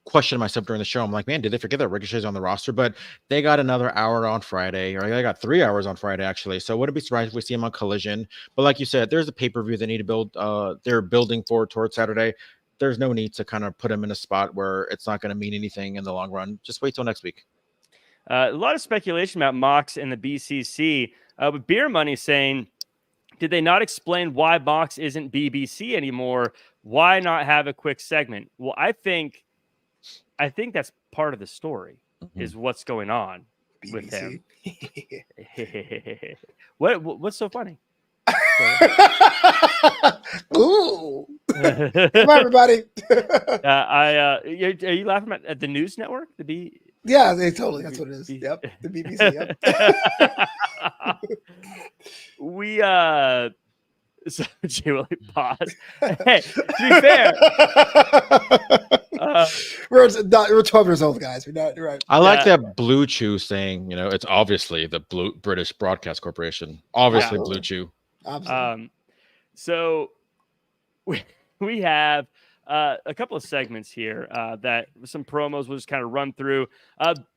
[SPEAKER 3] question myself during the show. I'm like, man, did they forget that Ricochet's on the roster? But they got another hour on Friday, or they got 3 hours on Friday, actually. So wouldn't be surprised if we see him on Collision. But like you said, there's a pay-per-view they need to build. They're building forward towards Saturday. There's no need to kind of put him in a spot where it's not going to mean anything in the long run. Just wait till next week.
[SPEAKER 1] A lot of speculation about Mox and the BCC. But Beer Money saying, did they not explain why Mox isn't BBC anymore? Why not have a quick segment? Well, I think that's part of the story, is what's going on with him. What's so funny?
[SPEAKER 2] Ooh. Come on, everybody.
[SPEAKER 1] Are you laughing at the news network?
[SPEAKER 2] Yeah, totally. That's what it is. Yep. The BBC.
[SPEAKER 1] Yep. So Julie, pause. Hey, to be fair,
[SPEAKER 2] we're 12 years old, guys. We're not right.
[SPEAKER 3] I like that Blue Chew saying, it's obviously the British Broadcast Corporation. Obviously, Blue Chew.
[SPEAKER 1] So we have a couple of segments here that some promos we'll just kind of run through.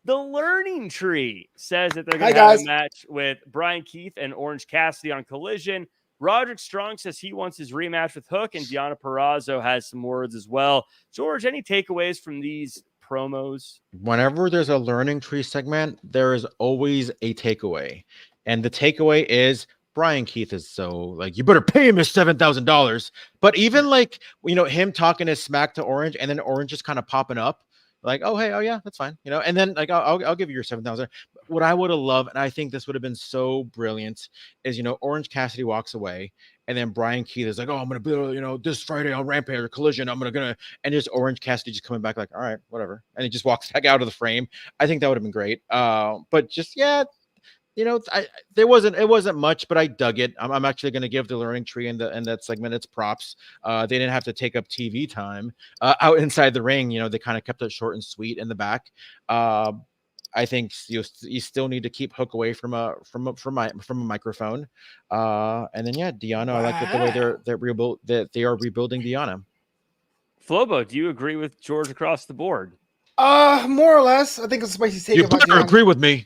[SPEAKER 1] The Learning Tree says that they're going to have a match with Brian Keith and Orange Cassidy on Collision. Roderick Strong says he wants his rematch with Hook, and Deonna Purrazzo has some words as well. George, any takeaways from these promos?
[SPEAKER 3] Whenever there's a Learning Tree segment, there is always a takeaway. And the takeaway is Brian Keith is so like, you better pay him his $7,000. But even like, him talking his smack to Orange, and then Orange just kind of popping up like, oh, hey, oh yeah, that's fine. And then like, I'll give you your 7,000. What I would have loved, and I think this would have been so brilliant, is, Orange Cassidy walks away, and then Brian Keith is like, oh, I'm going to be, this Friday on Rampage or Collision, and just Orange Cassidy just coming back like, all right, whatever. And he just walks back out of the frame. I think that would have been great. But just, yeah, it wasn't much, but I dug it. I'm actually going to give the Learning Tree in that segment its props. They didn't have to take up TV time out inside the ring. They kind of kept it short and sweet in the back. I think you still need to keep Hook away from a microphone. And then Deonna, I like the way they are rebuilding Deonna.
[SPEAKER 1] Flobo, do you agree with George across the board?
[SPEAKER 2] More or less. I think it's spicy take.
[SPEAKER 3] You better agree with me.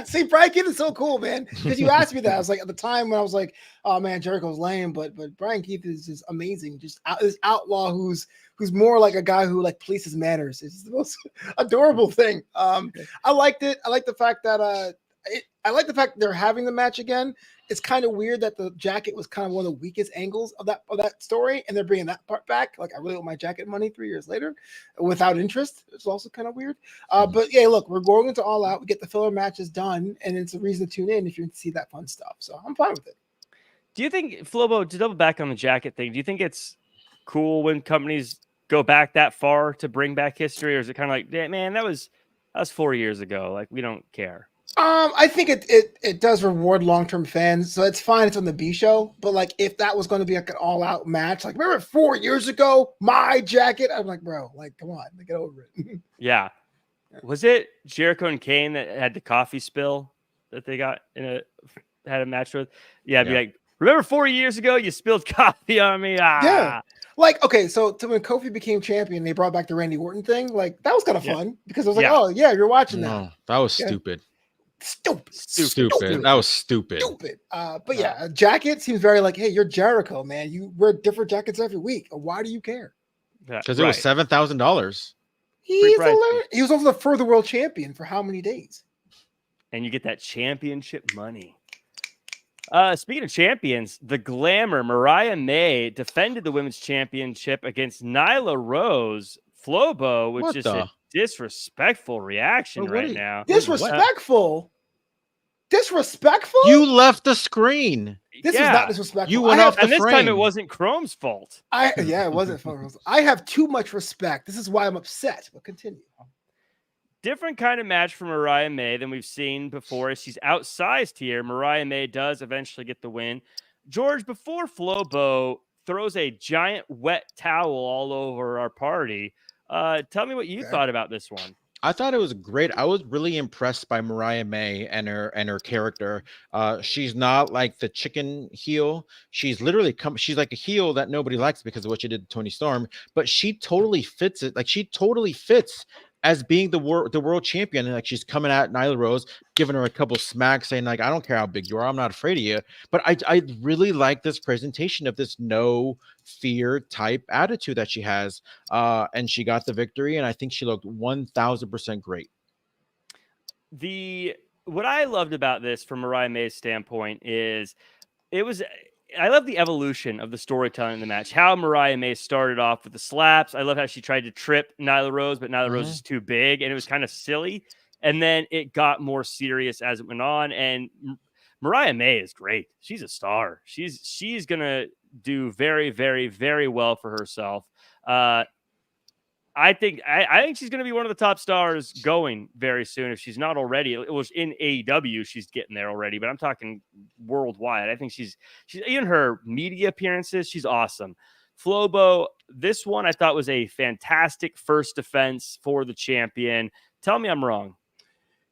[SPEAKER 2] See, Brian Keith is so cool, man. Because you asked me that. I was like, at the time when I was like, oh man, Jericho's lame, but Brian Keith is just amazing. Just this outlaw who's more like a guy who like polices manners. It's the most adorable thing. I liked it. I like the fact that they're having the match again. It's kind of weird that the jacket was kind of one of the weakest angles of that story, and they're bringing that part back. Like, I really want my jacket money 3 years later without interest. It's also kind of weird. But yeah, look, we're going into All Out. We get the filler matches done, and it's a reason to tune in if you want to see that fun stuff. So I'm fine with it. Do
[SPEAKER 1] you think, Flobo, to double back on the jacket thing, do you think it's cool when companies go back that far to bring back history, or is it kind of like, yeah, man, that was 4 years ago. Like, we don't care.
[SPEAKER 2] I think it does reward long-term fans, so it's fine. It's on the B show, but like if that was going to be like an all-out match, like remember 4 years ago, my jacket, I'm like, bro, like come on, get over it.
[SPEAKER 1] Yeah. Was it Jericho and Kane that had the coffee spill that they got had a match with? Yeah, be like, remember 4 years ago you spilled coffee on me?
[SPEAKER 2] Yeah. Like, okay, so when Kofi became champion, they brought back the Randy Orton thing. Like that was kind of fun because I was like, oh yeah, you're watching that.
[SPEAKER 3] No, that was stupid.
[SPEAKER 2] Stupid.
[SPEAKER 3] That was stupid.
[SPEAKER 2] But yeah, a jacket seems very like, hey, you're Jericho, man. You wear different jackets every week. Why do you care?
[SPEAKER 3] Because it was $7,000.
[SPEAKER 2] He was also the further world champion for how many days?
[SPEAKER 1] And you get that championship money. Speaking of champions, the Glamour, Mariah May defended the women's championship against Nyla Rose. Flobo, which is a disrespectful reaction now.
[SPEAKER 2] Disrespectful? Disrespectful?
[SPEAKER 3] You left the screen.
[SPEAKER 2] This was not disrespectful.
[SPEAKER 3] You went off the frame.
[SPEAKER 1] And this time it wasn't Chrome's fault.
[SPEAKER 2] It wasn't Chrome's. I have too much respect. This is why I'm upset. But continue.
[SPEAKER 1] Different kind of match for Mariah May than we've seen before. She's outsized here. Mariah May does eventually get the win. George, before Flobo throws a giant wet towel all over our party, Tell me what you thought about this one.
[SPEAKER 3] I thought it was great. I was really impressed by Mariah May and her character. She's not like the chicken heel. She's literally she's like a heel that nobody likes because of what she did to Tony Storm, but she totally fits it. Like she totally fits as being the world champion. And like she's coming at Nyla Rose, giving her a couple smacks, saying like, I don't care how big you are, I'm not afraid of you. But I really like this presentation of this no fear type attitude that she has. And she got the victory, and I think she looked 1000% great.
[SPEAKER 1] What I loved about this from Mariah May's standpoint is I love the evolution of the storytelling in the match. How Mariah May started off with the slaps. I love how she tried to trip Nyla Rose, but Nyla Rose is too big, and it was kind of silly. And then it got more serious as it went on. And Mariah May is great. She's a star. She's gonna do very, very, very well for herself. I think she's going to be one of the top stars going very soon if she's not already. It was in AEW, she's getting there already, but I'm talking worldwide. I think she's in her media appearances, she's awesome. Flobo, this one I thought was a fantastic first defense for the champion. Tell me I'm wrong.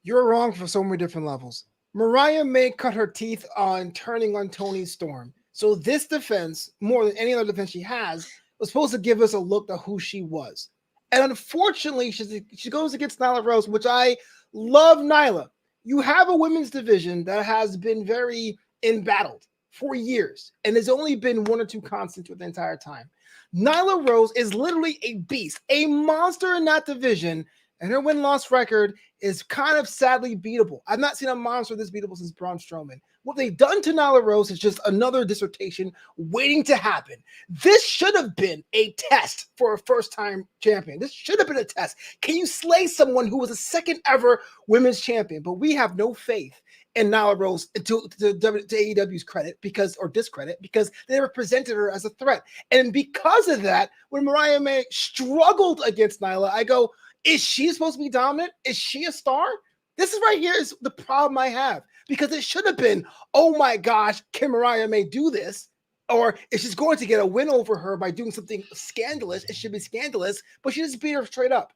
[SPEAKER 2] You're wrong for so many different levels. Mariah May cut her teeth on turning on Tony Storm. So this defense, more than any other defense she has, was supposed to give us a look at who she was. And unfortunately, she goes against Nyla Rose, which I love. Nyla, you have a women's division that has been very embattled for years, and there's only been one or two constants with the entire time. Nyla Rose is literally a beast, a monster in that division, and her win-loss record is kind of sadly beatable. I've not seen a monster this beatable since Braun Strowman. What they've done to Nyla Rose is just another dissertation waiting to happen. This should have been a test for a first-time champion. This should have been a test. Can you slay someone who was a second ever women's champion? But we have no faith in Nyla Rose to AEW's credit discredit because they never presented her as a threat. And because of that, when Mariah May struggled against Nyla, I go, is she supposed to be dominant? Is she a star? This is right here is the problem I have, because it should have been, oh my gosh, can Mariah May do this? Or if she's going to get a win over her by doing something scandalous, it should be scandalous, but she just beat her straight up.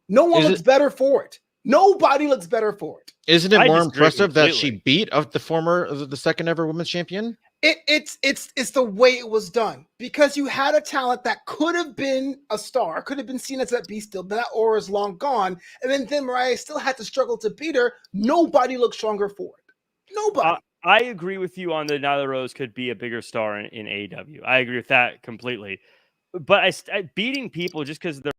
[SPEAKER 2] No one looks better for it. Nobody looks better for it.
[SPEAKER 3] Isn't it more impressive that she beat the second ever women's champion?
[SPEAKER 2] It's the way it was done, because you had a talent that could have been a star, could have been seen as that beast still, but that aura is long gone. And then Mariah still had to struggle to beat her. Nobody looked stronger for it. Nobody.
[SPEAKER 1] I agree with you on the Nyla Rose could be a bigger star in AEW. I agree with that completely. But beating people just because they're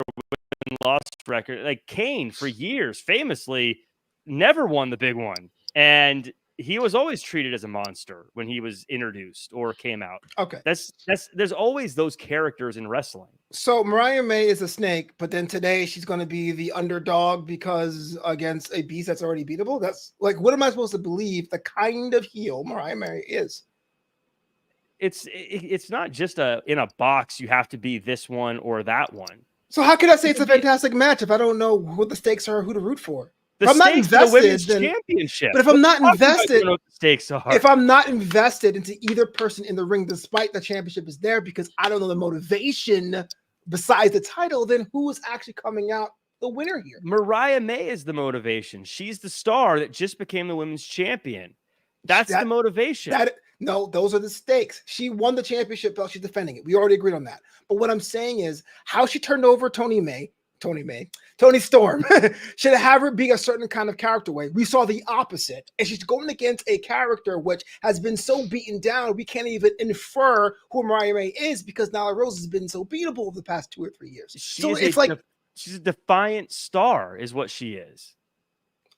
[SPEAKER 1] win-loss record, like Kane for years famously never won the big one, and he was always treated as a monster when he was introduced or came out.
[SPEAKER 2] Okay.
[SPEAKER 1] There's always those characters in wrestling.
[SPEAKER 2] So Mariah May is a snake, but then today she's going to be the underdog because against a beast that's already beatable. That's like, what am I supposed to believe the kind of heel Mariah May is?
[SPEAKER 1] It's not just in a box. You have to be this one or that one.
[SPEAKER 2] So how can I say it's a fantastic match if I don't know what the stakes are or who to root for?
[SPEAKER 1] If I'm not invested, then, championship.
[SPEAKER 2] But if I'm not invested,
[SPEAKER 1] what the stakes are.
[SPEAKER 2] If I'm not invested into either person in the ring, despite the championship is there, because I don't know the motivation besides the title, then who is actually coming out the winner here?
[SPEAKER 1] Mariah May is the motivation. She's the star that just became the women's champion. That's the motivation.
[SPEAKER 2] No, those are the stakes. She won the championship belt. She's defending it. We already agreed on that. But what I'm saying is how she turned over Tony Storm should have her be a certain kind of character way. We saw the opposite, and she's going against a character which has been so beaten down we can't even infer who Mariah May is because Nyla Rose has been so beatable over the past 2 or 3 years.
[SPEAKER 1] She's a defiant star, is what she is.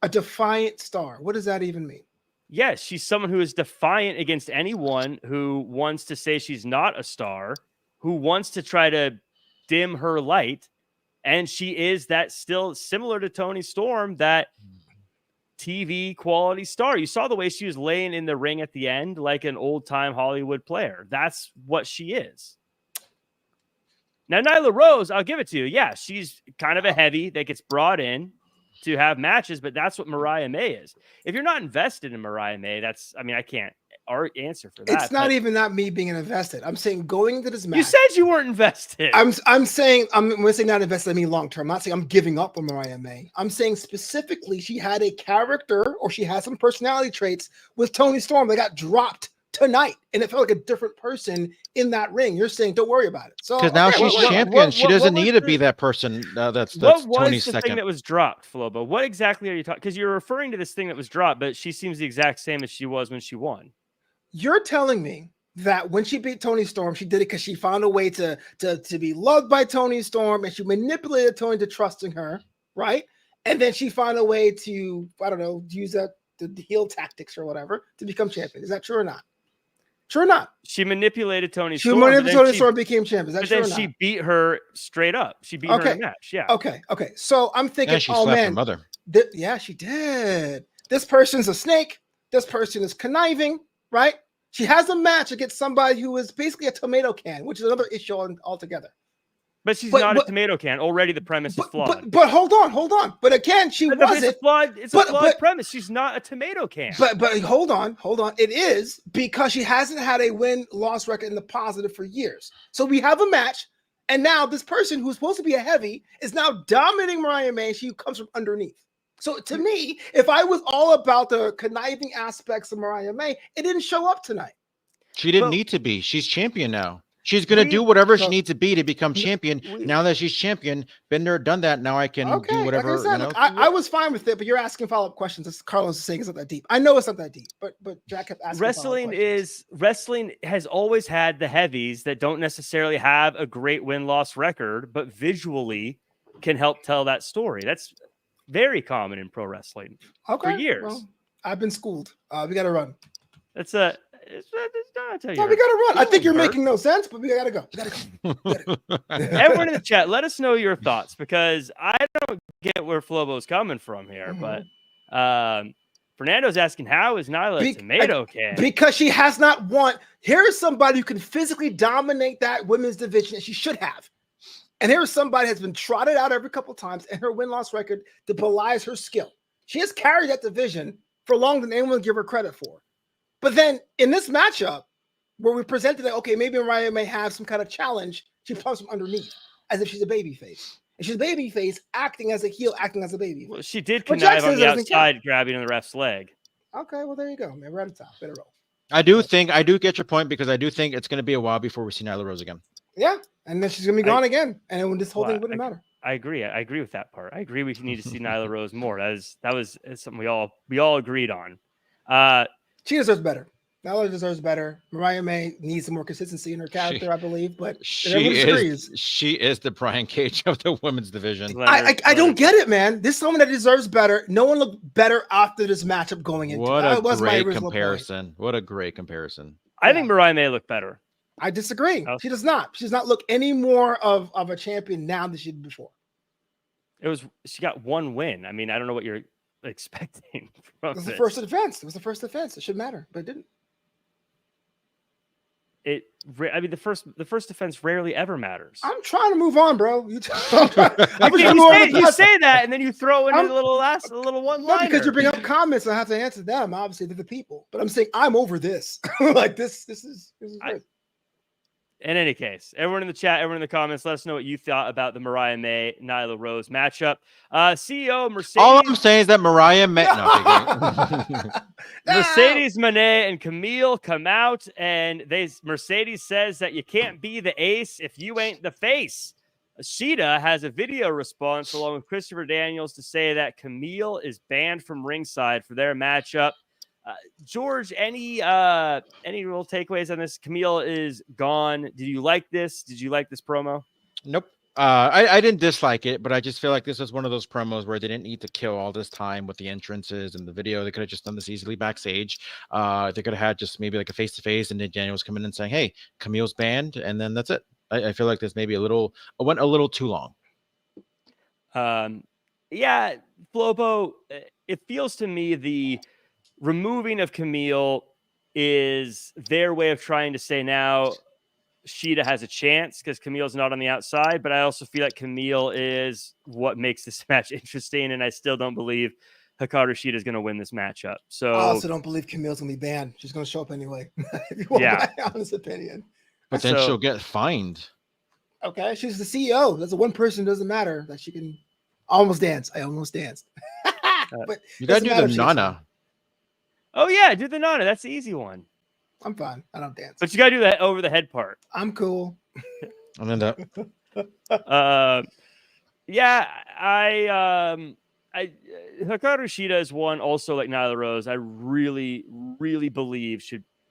[SPEAKER 2] A defiant star. What does that even mean?
[SPEAKER 1] Yes, she's someone who is defiant against anyone who wants to say she's not a star, who wants to try to dim her light. And she is that, still similar to Tony Storm, that TV quality star. You saw the way she was laying in the ring at the end like an old-time Hollywood player. That's what she is. Now, Nyla Rose, I'll give it to you. Yeah, she's kind of a heavy that gets brought in to have matches, but that's what Mariah May is. If you're not invested in Mariah May, I can't answer for that.
[SPEAKER 2] It's not even that me being invested. I'm saying going into this match.
[SPEAKER 1] You said you weren't invested.
[SPEAKER 2] I'm saying when I say not invested, I mean long term. I'm not saying I'm giving up on Mariah May. I'm saying specifically she had a character or she had some personality traits with Toni Storm that got dropped tonight, and it felt like a different person in that ring. You're saying don't worry about it. So
[SPEAKER 3] because now she's champion, she doesn't need to be that person. That's Tony's second.
[SPEAKER 1] Thing that was dropped, Flobo? What exactly are you talking? Because you're referring to this thing that was dropped, but she seems the exact same as she was when she won.
[SPEAKER 2] You're telling me that when she beat Toni Storm, she did it because she found a way to be loved by Toni Storm, and she manipulated Toni to trusting her, right? And then she found a way to, I don't know, use the heel tactics or whatever to become champion. Is that true or not? True or not?
[SPEAKER 1] She manipulated Toni Storm.
[SPEAKER 2] She manipulated Toni Storm, became champion. Is that true or not?
[SPEAKER 1] She beat her straight up. She beat her in a match. Yeah.
[SPEAKER 2] Okay. So I'm thinking,
[SPEAKER 3] and she slapped her mother.
[SPEAKER 2] Yeah, she did. This person's a snake. This person is conniving, right? She has a match against somebody who is basically a tomato can, which is another issue altogether.
[SPEAKER 1] But she's not a tomato can. Already the premise is flawed.
[SPEAKER 2] But hold on. But again, she wasn't.
[SPEAKER 1] It's a flawed premise. She's not a tomato can.
[SPEAKER 2] But hold on. It is because she hasn't had a win-loss record in the positive for years. So we have a match, and now this person who's supposed to be a heavy is now dominating Mariah May, and she comes from underneath. So to me, if I was all about the conniving aspects of Mariah May, it didn't show up tonight.
[SPEAKER 3] She didn't need to be. She's champion now. She's going to do whatever she needs to be to become champion. Now that she's champion, been there, done that. Now I can do whatever.
[SPEAKER 2] Like I said, I was fine with it, but you're asking follow-up questions. As Carlos is saying, it's not that deep. I know it's not that deep, but Jack kept asking.
[SPEAKER 1] Wrestling has always had the heavies that don't necessarily have a great win-loss record, but visually can help tell that story. That's very common in pro wrestling for years. Well,
[SPEAKER 2] I've been schooled. We got to run.
[SPEAKER 1] That's a.
[SPEAKER 2] We gotta run. I think you're making no sense, but we gotta go.
[SPEAKER 1] Everyone in the chat, let us know your thoughts, because I don't get where Flobo's coming from here. But Fernando's asking, how is Nyla a tomato can?
[SPEAKER 2] Because she has not won. Here's somebody who can physically dominate that women's division, and she should have. And here's somebody has been trotted out every couple of times, and her win-loss record belies her skill. She has carried that division for longer than anyone will give her credit for. But then in this matchup, where we presented that, okay, maybe Mariah may have some kind of challenge, she comes from underneath as if she's a babyface. And she's a babyface acting as a heel, acting as a baby.
[SPEAKER 1] Well, she did connive on the outside, grabbing on the ref's leg.
[SPEAKER 2] Okay, well, there you go, man. We're out of time. Better roll.
[SPEAKER 3] I do get your point, because I do think it's going to be a while before we see Nyla Rose again.
[SPEAKER 2] Yeah, and then she's going to be gone again, and then this whole thing wouldn't matter.
[SPEAKER 1] I agree. I agree with that part. I agree we need to see Nyla Rose more. That was something we all agreed on.
[SPEAKER 2] She deserves better. Nyla deserves better. Mariah May needs some more consistency in her character, I believe. But
[SPEAKER 3] she is the Brian Cage of the women's division.
[SPEAKER 2] I don't get it, man. This is someone that deserves better. No one looked better after this matchup going into.
[SPEAKER 3] What a great comparison! What a great comparison.
[SPEAKER 1] I think Mariah May looked better.
[SPEAKER 2] I disagree. She does not. She does not look any more of a champion now than she did before.
[SPEAKER 1] She got one win. I mean, I don't know what you're expecting from
[SPEAKER 2] it. Was the first defense. It was the first defense. It should matter, but it didn't.
[SPEAKER 1] The first defense rarely ever matters.
[SPEAKER 2] I'm trying to move on, bro. You say
[SPEAKER 1] that, and then you throw in a little one line.
[SPEAKER 2] Because you bring up comments, and I have to answer them. Obviously, they're the people. But I'm saying I'm over this. Like this is great.
[SPEAKER 1] In any case, everyone in the chat, everyone in the comments, let us know what you thought about the Mariah May Nyla Rose matchup. CEO Mercedes.
[SPEAKER 3] All I'm saying is that Mariah May.
[SPEAKER 1] Mercedes Moné and Camille come out, and Mercedes says that you can't be the ace if you ain't the face. Ashita has a video response along with Christopher Daniels to say that Camille is banned from ringside for their matchup. George, any real takeaways on this? Camille is gone. Did you like this? Did you like this promo?
[SPEAKER 3] Nope. I didn't dislike it, but I just feel like this was one of those promos where they didn't need to kill all this time with the entrances and the video. They could have just done this easily backstage. They could have had just maybe like a face-to-face, and then Daniels coming in and saying, hey, Camille's banned, and then that's it. I feel like this maybe went a little too long.
[SPEAKER 1] Yeah, Flobo, it feels to me the removing of Camille is their way of trying to say now Shida has a chance because Camille's not on the outside, but I also feel like Camille is what makes this match interesting, and I still don't believe Hikaru Shida is going to win this matchup. So
[SPEAKER 2] I also don't believe Camille's going to be banned. She's going to show up anyway. If you want my honest opinion.
[SPEAKER 3] But then she'll get fined.
[SPEAKER 2] Okay, she's the CEO. That's the one person who doesn't matter that she can almost dance. I almost danced. But
[SPEAKER 3] you got to do the Nana.
[SPEAKER 1] Oh, yeah, do the Nana. That's the easy one.
[SPEAKER 2] I'm fine. I don't dance.
[SPEAKER 1] But you got to do that over the head part.
[SPEAKER 2] I'm cool.
[SPEAKER 3] And then that.
[SPEAKER 1] Hikaru Shida is one also like Nyla Rose. I really, really believe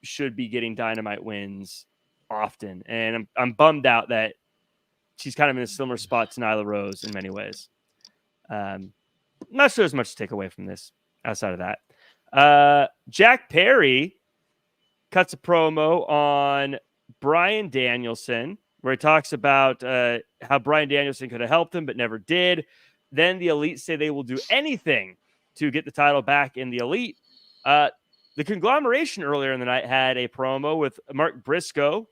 [SPEAKER 1] should be getting Dynamite wins often. And I'm bummed out that she's kind of in a similar spot to Nyla Rose in many ways. Not sure there's much to take away from this outside of that. Jack Perry cuts a promo on Bryan Danielson where he talks about how Bryan Danielson could have helped him but never did. Then the Elite say they will do anything to get the title back in the Elite. The Conglomeration earlier in the night had a promo with Mark Briscoe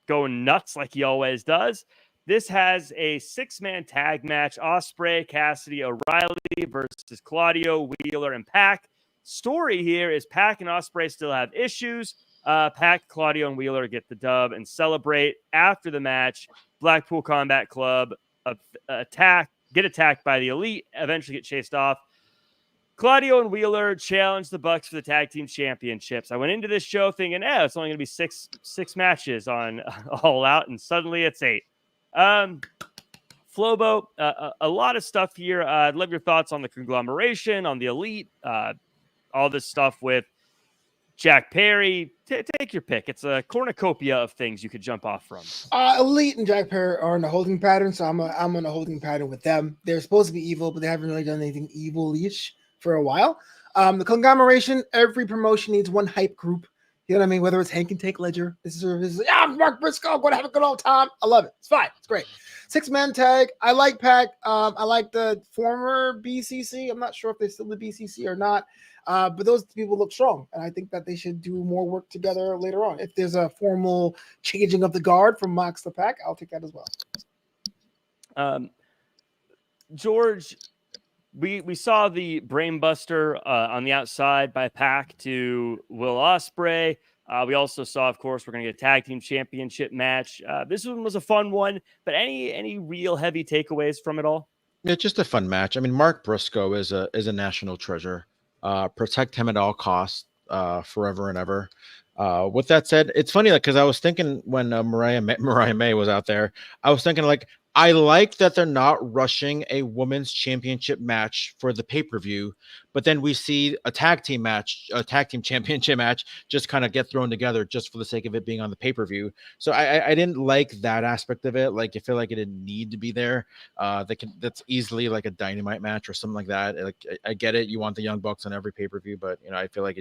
[SPEAKER 1] going nuts like he always does. This has a 6-man tag match: Ospreay, Cassidy, O'Reilly versus Claudio, Wheeler, and Pac. Story here is Pac and Ospreay still have issues. Pac, Claudio, and Wheeler get the dub and celebrate. After the match, Blackpool Combat Club get attacked by the Elite, eventually get chased off. Claudio and Wheeler challenge the Bucks for the tag team championships. I went into this show thinking, it's only going to be six matches on All Out, and suddenly it's 8. Flobo, a lot of stuff here. I'd love your thoughts on the Conglomeration, on the Elite, all this stuff with Jack Perry. Take your pick. It's a cornucopia of things you could jump off from.
[SPEAKER 2] Elite and Jack Perry are in a holding pattern, so I'm in a holding pattern with them. They're supposed to be evil, but they haven't really done anything evil-ish for a while. The Conglomeration, every promotion needs one hype group. You know what I mean? Whether it's Hank and Take Ledger, this is Mark Briscoe, I'm going to have a good old time. I love it. It's fine. It's great. 6-man tag. I like Pac. I like the former BCC. I'm not sure if they're still the BCC or not. But those people look strong, and I think that they should do more work together later on. If there's a formal changing of the guard from Mox to Pac, I'll take that as well.
[SPEAKER 1] George, we saw the brainbuster on the outside by Pac to Will Ospreay. We also saw, of course, we're going to get a tag team championship match. This one was a fun one, but any real heavy takeaways from it all?
[SPEAKER 3] Yeah, just a fun match. I mean, Mark Briscoe is a national treasure. Protect him at all costs, forever and ever. With that said, it's funny because I was thinking when Mariah May was out there, I was thinking like, I like that they're not rushing a women's championship match for the pay-per-view, but then we see a tag team championship match just kind of get thrown together just for the sake of it being on the pay-per-view. So I didn't like that aspect of it. Like, I feel like it didn't need to be there. That's easily like a Dynamite match or something like that. Like, I get it. You want the Young Bucks on every pay-per-view, but I feel like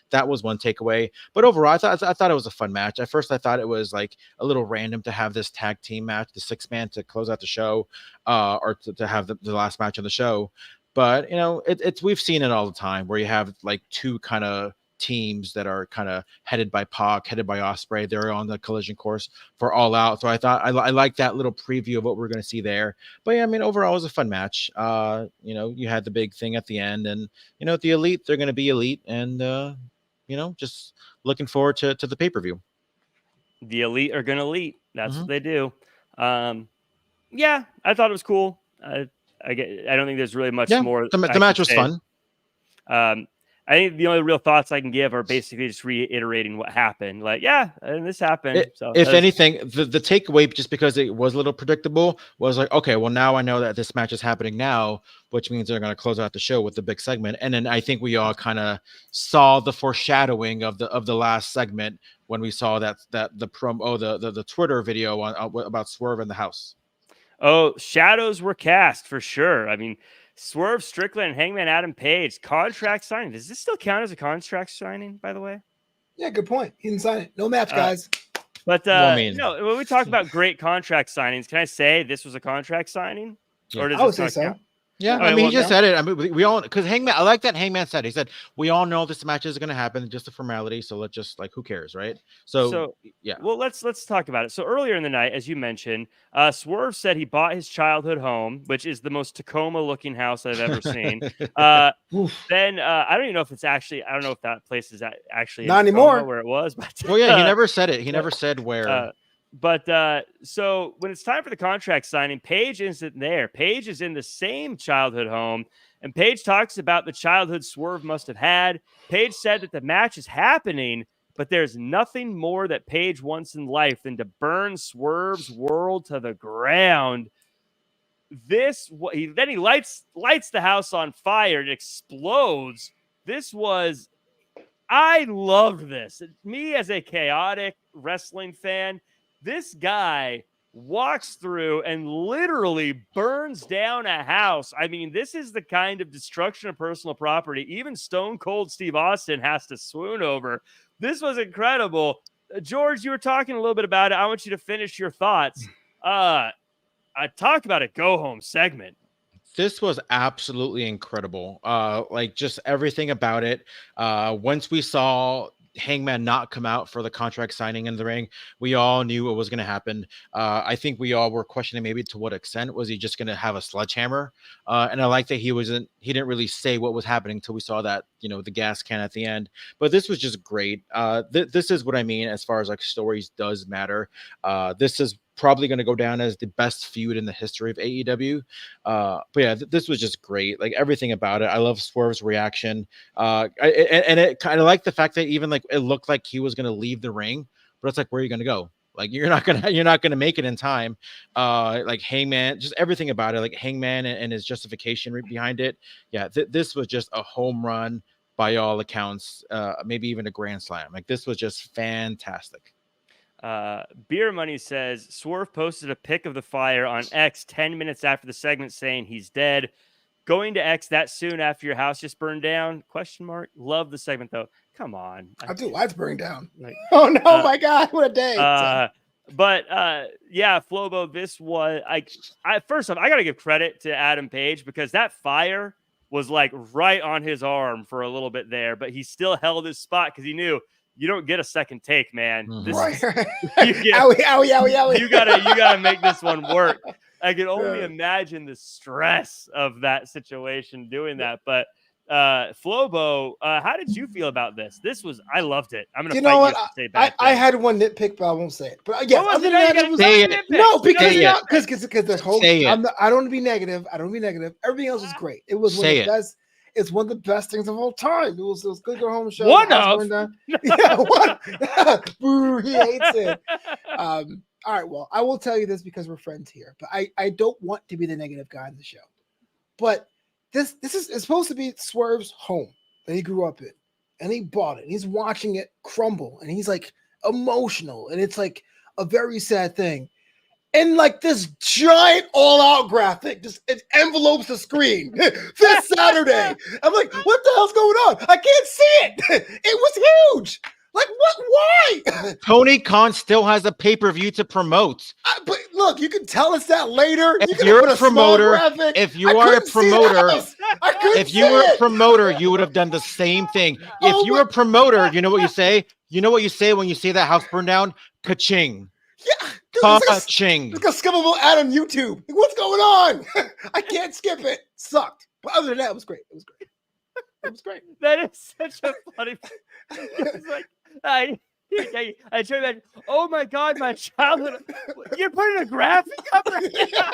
[SPEAKER 3] that was one takeaway. But overall, I thought it was a fun match. At first, I thought it was like a little random to have this tag team match, the 6-man to close out the show, or to have the last match of the show. But it's we've seen it all the time where you have like two kind of teams that are kind of headed by Pac, headed by Ospreay. They're on the collision course for All Out. So I thought I like that little preview of what we're going to see there. But yeah, I mean, overall it was a fun match. You had the big thing at the end, and the Elite, they're going to be elite, and just looking forward to the pay-per-view.
[SPEAKER 1] The Elite are going to elite. That's what they do. Yeah, I thought it was cool. I don't think there's really much more.
[SPEAKER 3] The match was fun.
[SPEAKER 1] I think the only real thoughts I can give are basically just reiterating what happened. Like, and this happened.
[SPEAKER 3] If anything, the takeaway, just because it was a little predictable, was like, okay, well, now I know that this match is happening now, which means they're going to close out the show with the big segment. And then I think we all kind of saw the foreshadowing of the last segment when we saw the Twitter video about Swerve in the house.
[SPEAKER 1] Oh, shadows were cast for sure. I mean, Swerve, Strickland, and Hangman Adam Page, contract signing. Does this still count as a contract signing, by the way?
[SPEAKER 2] Yeah, good point. He didn't sign it. No match, guys.
[SPEAKER 1] But when we talk about great contract signings, can I say this was a contract signing?
[SPEAKER 2] Yeah. I would say so.
[SPEAKER 3] Yeah, I mean, he just said it. I mean, we all, because Hangman, I like that Hangman said. He said, we all know this match is going to happen, just a formality. So let's just, like, who cares, right? So yeah.
[SPEAKER 1] Well, let's talk about it. So earlier in the night, as you mentioned, Swerve said he bought his childhood home, which is the most Tacoma-looking house I've ever seen. Then I don't even know if it's actually, I don't know if that place is actually
[SPEAKER 2] not anymore
[SPEAKER 1] Tacoma where it was. But
[SPEAKER 3] well, yeah, he never said it. He never said where.
[SPEAKER 1] So when it's time for the contract signing, Paige isn't there. Paige is in the same childhood home, and Paige talks about the childhood Swerve must have had. Paige said that the match is happening, but there's nothing more that Paige wants in life than to burn Swerve's world to the ground. Then he lights the house on fire. It explodes. I loved this. Me as a chaotic wrestling fan, this guy walks through and literally burns down a house. I mean, this is the kind of destruction of personal property even Stone Cold Steve Austin has to swoon over. This was incredible. George, you were talking a little bit about it. I want you to finish your thoughts. I talked about a go-home segment.
[SPEAKER 3] This was absolutely incredible. Like, just everything about it. Once we saw Hangman not come out for the contract signing in the ring, we all knew what was going to happen. I think we all were questioning maybe to what extent was he just going to have a sledgehammer. And I like that he didn't really say what was happening until we saw that, the gas can at the end. But this was just great. This is what I mean as far as like stories does matter. This is probably going to go down as the best feud in the history of AEW. But yeah, this was just great. Like, everything about it. I love Swerve's reaction. And it kind of like the fact that even like it looked like he was going to leave the ring, but it's like, where are you going to go? Like, you're not going to make it in time. Like, Hangman, just everything about it, like Hangman and his justification behind it. Yeah. This was just a home run by all accounts. Maybe even a grand slam. Like, this was just fantastic.
[SPEAKER 1] Beer Money says Swerve posted a pic of the fire on X 10 minutes after the segment saying he's dead. Going to X that soon after your house just burned down? ? Love the segment though. Come on.
[SPEAKER 2] I do. Lights burning down. Like, oh no, my God, what a day.
[SPEAKER 1] But yeah, Flobo, this was I first off, I gotta give credit to Adam Page because that fire was like right on his arm for a little bit there, but he still held his spot because he knew you don't get a second take, man.
[SPEAKER 2] You gotta
[SPEAKER 1] make this one work. I can only imagine the stress of that situation doing that. But Flobo, how did you feel about this? I loved it. I'm gonna fight you to say bad
[SPEAKER 2] I had one nitpick, but I won't say it. But yeah, other than that, because the whole I don't want to be negative. Everything else was great. It was one of the best. It's one of the best things of all time. It was good go home show. Boo, he hates it. All right, well, I will tell you this because we're friends here, but I don't want to be the negative guy in the show. But it's supposed to be Swerve's home that he grew up in, and he bought it. And he's watching it crumble, and he's like emotional, and it's like a very sad thing. And like this giant all-out graphic just it envelopes the screen this Saturday. I'm like, what the hell's going on? I can't see it. It was huge. Like, what? Why?
[SPEAKER 3] Tony Khan still has a pay-per-view to promote.
[SPEAKER 2] But look, you can tell us that later.
[SPEAKER 3] If you're a promoter, you were a promoter, you would have done the same thing. If you were a promoter, you know what you say? You know what you say when you see that house burn down? Ka-ching.
[SPEAKER 2] Yeah. Ka-ching. It's a skippable ad on YouTube. Like, what's going on? I can't skip it. Sucked. But other than that, it was great. It was great.
[SPEAKER 1] That is such a funny. It's like I try that. Oh my God, my childhood. You're putting a graphic up right now.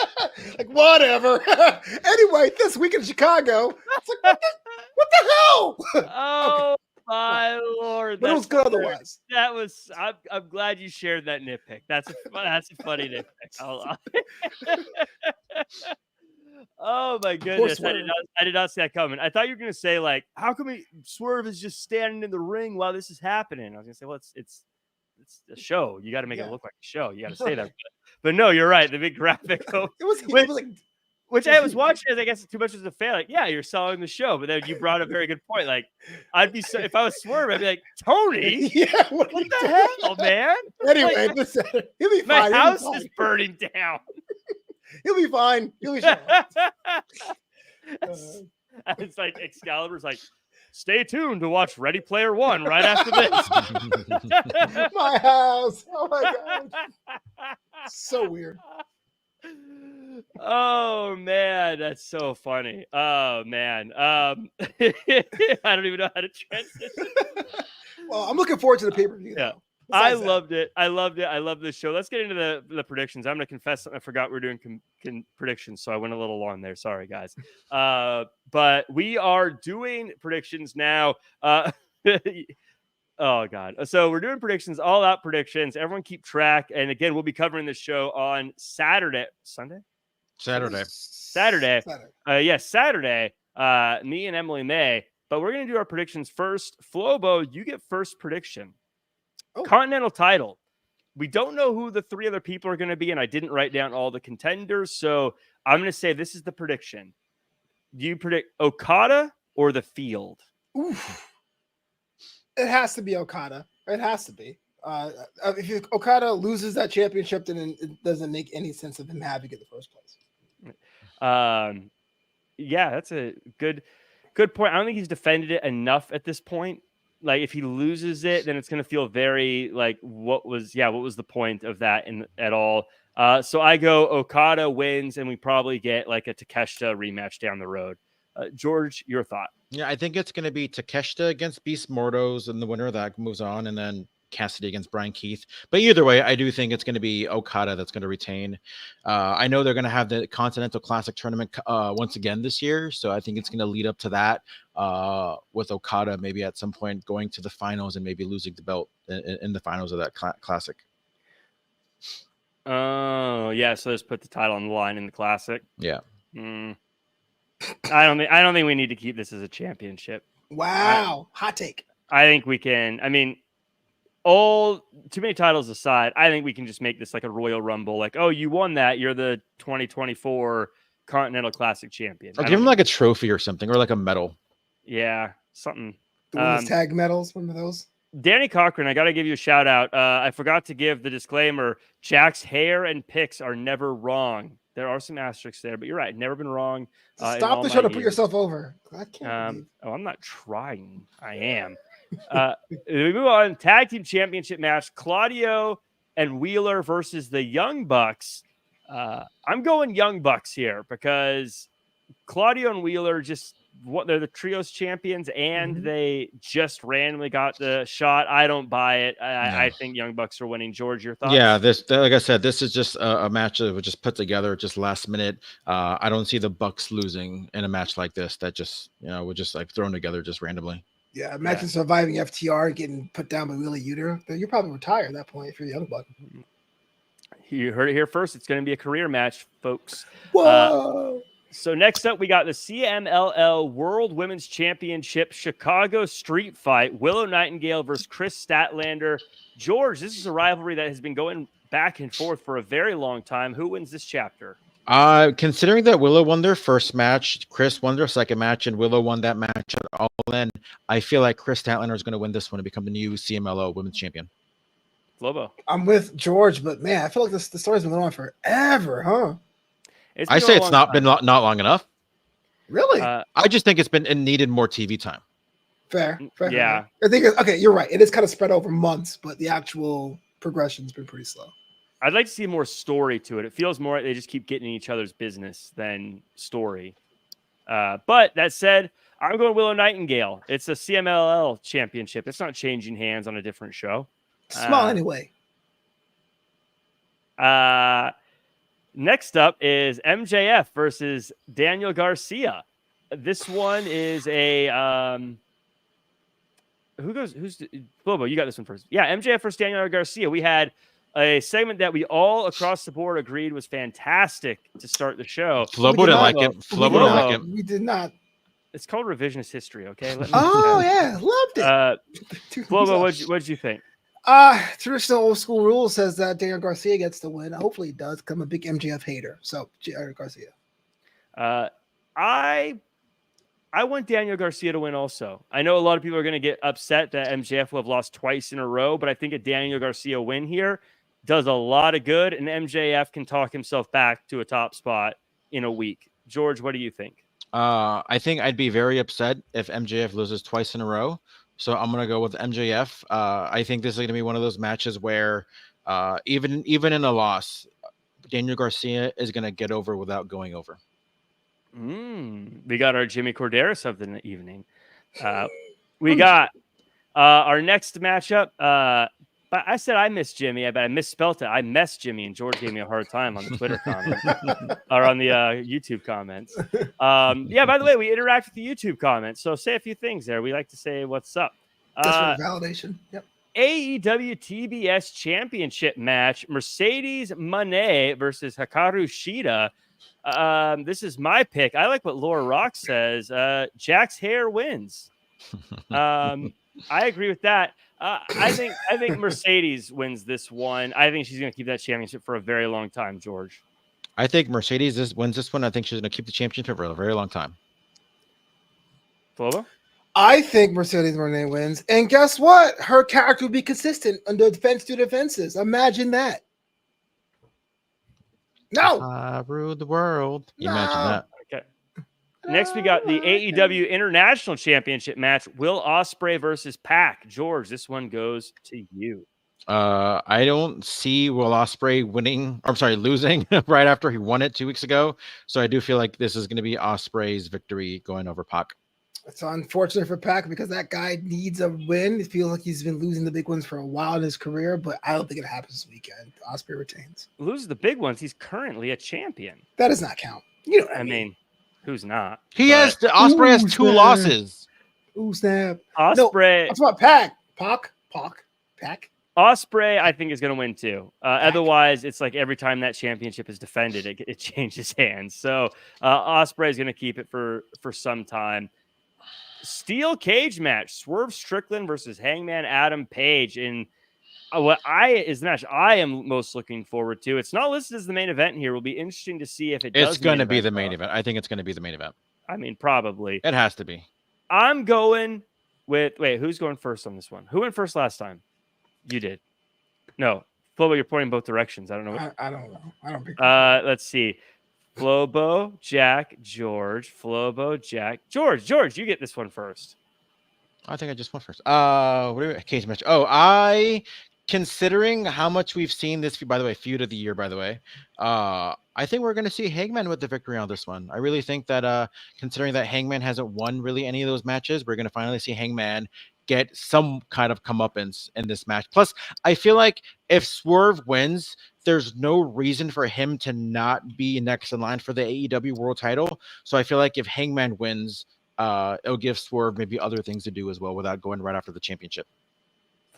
[SPEAKER 2] Like, whatever. Anyway, this week in Chicago, it's like, what the hell?
[SPEAKER 1] Oh. Okay. My Lord,
[SPEAKER 2] but it was good otherwise.
[SPEAKER 1] That was. I'm glad you shared that nitpick. That's a funny nitpick. Oh my goodness, I did not see that coming. I thought you were gonna say like, how come Swerve is just standing in the ring while this is happening? I was gonna say, well, it's a show. You got to make it look like a show. You got to say that. But no, you're right. The big graphic.
[SPEAKER 2] It was like.
[SPEAKER 1] Which I was watching as I guess too much as a fan. Like, yeah, you're selling the show, but then you brought a very good point. Like, I'd be if I was Swerve, I'd be like, Tony,
[SPEAKER 2] yeah,
[SPEAKER 1] what the hell, man?
[SPEAKER 2] Anyway,
[SPEAKER 1] like,
[SPEAKER 2] he'll be
[SPEAKER 1] fine.
[SPEAKER 2] My
[SPEAKER 1] house is burning down.
[SPEAKER 2] He'll be fine. He'll be fine.
[SPEAKER 1] It's like Excalibur's like, stay tuned to watch Ready Player One right after this.
[SPEAKER 2] My house. Oh my god. So weird.
[SPEAKER 1] Oh man, that's so funny. Oh man. I don't even know how to transition.
[SPEAKER 2] Well, I'm looking forward to the pay-per-view.
[SPEAKER 1] Yeah.
[SPEAKER 2] Besides
[SPEAKER 1] I
[SPEAKER 2] that.
[SPEAKER 1] loved it. I loved it. I love this show. Let's get into the predictions. I'm going to confess something. I forgot we were doing predictions, so I went a little long there. Sorry, guys. But we are doing predictions now. Oh, God. So we're doing predictions, all-out predictions. Everyone keep track. And, again, we'll be covering this show on Saturday. Sunday?
[SPEAKER 3] Saturday.
[SPEAKER 1] Yes, Saturday. Me and Emily May. But we're going to do our predictions first. Flobo, you get first prediction. Oh. Continental title. We don't know who the three other people are going to be, and I didn't write down all the contenders, so I'm going to say this is the prediction. Do you predict Okada or the Field?
[SPEAKER 2] Oof. It has to be Okada. It has to be. If Okada loses that championship, then it doesn't make any sense of him having it in the first place.
[SPEAKER 1] Yeah, that's a good point. I don't think he's defended it enough at this point. Like, if he loses it, then it's going to feel very like, what was the point of that at all? So I go Okada wins, and we probably get like a Takeshita rematch down the road. George, your thought?
[SPEAKER 3] Yeah, I think it's going to be Takeshita against Beast Mortos, and the winner of that moves on, and then Cassidy against Brian Keith. But either way, I do think it's going to be Okada that's going to retain. I know they're going to have the Continental Classic tournament once again this year, so I think it's going to lead up to that with Okada maybe at some point going to the finals and maybe losing the belt in the finals of that Classic.
[SPEAKER 1] Oh, yeah, so just put the title on the line in the Classic.
[SPEAKER 3] Yeah.
[SPEAKER 1] I don't think we need to keep this as a championship.
[SPEAKER 2] Wow. Hot take.
[SPEAKER 1] I think we can. I mean, too many titles aside, I think we can just make this like a Royal Rumble. Like, oh, you won that. You're the 2024 Continental Classic champion.
[SPEAKER 3] Or give him like a trophy or something, or like a medal.
[SPEAKER 1] Yeah, something.
[SPEAKER 2] The women's tag medals, one of those.
[SPEAKER 1] Danny Cochran, I got to give you a shout out. I forgot to give the disclaimer. Jack's hair and picks are never wrong. There are some asterisks there, but you're right. Never been wrong.
[SPEAKER 2] Stop the show to put yourself over. I can't
[SPEAKER 1] I'm not trying. I am. We move on. Tag team championship match. Claudio and Wheeler versus the Young Bucks. I'm going Young Bucks here because Claudio and Wheeler they're the trios champions, and they just randomly got the shot. I don't buy it. I think Young Bucks are winning. George, your thoughts?
[SPEAKER 3] Yeah, like I said, this is just a match that was just put together just last minute. I don't see the Bucks losing in a match like this that just were just like thrown together just randomly.
[SPEAKER 2] Yeah, imagine surviving FTR getting put down by Wheeler Yuta. You're probably retired at that point if you're a Young Buck.
[SPEAKER 1] You heard it here first. It's going to be a career match, folks.
[SPEAKER 2] Whoa!
[SPEAKER 1] So next up, we got the CMLL World Women's Championship Chicago Street Fight. Willow Nightingale versus Chris Statlander. George, this is a rivalry that has been going back and forth for a very long time. Who wins this chapter?
[SPEAKER 3] Considering that Willow won their first match, Chris won their second match, and Willow won that match at All In, I feel like Chris Statlander is going to win this one and become the new CMLL Women's Champion.
[SPEAKER 1] Flobo.
[SPEAKER 2] I'm with George, but man, I feel like the story's been going on forever, huh?
[SPEAKER 3] I say it's not been not long enough.
[SPEAKER 2] Really?
[SPEAKER 3] I just think it needed more TV time.
[SPEAKER 2] Fair.
[SPEAKER 1] Yeah.
[SPEAKER 2] I think okay, you're right. It is kind of spread over months, but the actual progression's been pretty slow.
[SPEAKER 1] I'd like to see more story to it. It feels more like they just keep getting in each other's business than story. But that said, I'm going Willow Nightingale. It's a CMLL championship. It's not changing hands on a different show.
[SPEAKER 2] Small anyway.
[SPEAKER 1] Next up is MJF versus Daniel Garcia. This one is a who's Flobo? You got this one first. Yeah, MJF versus Daniel Garcia. We had a segment that we all across the board agreed was fantastic to start the show.
[SPEAKER 3] Flobo didn't like it. Flobo didn't like it.
[SPEAKER 2] We did not.
[SPEAKER 1] It's called revisionist history. Okay.
[SPEAKER 2] Yeah, loved it.
[SPEAKER 1] Flobo, what'd you think?
[SPEAKER 2] Traditional old school rule says that Daniel Garcia gets the win. Hopefully he does. I'm a big MJF hater. So Garcia.
[SPEAKER 1] I want Daniel Garcia to win also. I know a lot of people are going to get upset that MJF will have lost twice in a row, but I think a Daniel Garcia win here does a lot of good, and MJF can talk himself back to a top spot in a week. George, what do you think?
[SPEAKER 3] I think I'd be very upset if MJF loses twice in a row. So I'm gonna go with MJF. I think this is gonna be one of those matches where, even in a loss, Daniel Garcia is gonna get over without going over.
[SPEAKER 1] We got our Jimmy Corderas of the evening. We got our next matchup. But I said I miss Jimmy, but I misspelt it. I messed Jimmy, and George gave me a hard time on the Twitter comments or on the YouTube comments. Yeah, by the way, we interact with the YouTube comments, so say a few things there. We like to say what's up.
[SPEAKER 2] Just for validation. Yep.
[SPEAKER 1] AEW TBS Championship match: Mercedes Moné versus Hikaru Shida. This is my pick. I like what Laura Rock says. Jack's hair wins. I agree with that. I think Mercedes wins this one. I think she's going to keep that championship for a very long time, George.
[SPEAKER 3] I think Mercedes wins this one. I think she's going to keep the championship for a very long time.
[SPEAKER 1] Flobo?
[SPEAKER 2] I think Mercedes Moné wins. And guess what? Her character will be consistent under defense to defenses. Imagine that. No.
[SPEAKER 3] I ruled the world. Imagine that.
[SPEAKER 1] Okay. Next, we got the AEW International Championship match: Will Ospreay versus Pac. George, this one goes to you.
[SPEAKER 3] I don't see Will Ospreay losing right after he won it 2 weeks ago. So I do feel like this is going to be Ospreay's victory going over Pac.
[SPEAKER 2] It's unfortunate for Pac because that guy needs a win. It feels like he's been losing the big ones for a while in his career, but I don't think it happens this weekend. Ospreay retains.
[SPEAKER 1] Loses the big ones. He's currently a champion.
[SPEAKER 2] That does not count. You know what
[SPEAKER 1] I mean, who's not?
[SPEAKER 3] Ospreay has 2 losses.
[SPEAKER 2] Ooh, snap.
[SPEAKER 1] Ospreay.
[SPEAKER 2] No, that's about Pac. Pac.
[SPEAKER 1] Ospreay, I think, is going to win too. Otherwise, it's like every time that championship is defended, it changes hands. So Ospreay is going to keep it for some time. Steel cage match: Swerve Strickland versus Hangman Adam Page. And what is the match I am most looking forward to. It's not listed as the main event here. It will be interesting to see if
[SPEAKER 3] it's going to be the main event. I think it's going to be the main event.
[SPEAKER 1] I mean, probably.
[SPEAKER 3] It has to be.
[SPEAKER 1] I'm going with, who's going first on this one? Who went first last time? You did. No. Flobo, you're pointing both directions. I don't know.
[SPEAKER 2] I don't know. I don't think.
[SPEAKER 1] Let's see. Flobo, Jack, George. Flobo, Jack, George. George, you get this one first.
[SPEAKER 3] I think I just went first. What do we cage match? Oh, considering how much we've seen this, by the way, feud of the year, by the way, I think we're going to see Hangman with the victory on this one. I really think that, considering that Hangman hasn't won really any of those matches, we're going to finally see Hangman get some kind of comeuppance in this match. Plus, I feel like if Swerve wins, there's no reason for him to not be next in line for the AEW World Title. So I feel like if Hangman wins, it'll give Swerve maybe other things to do as well without going right after the championship.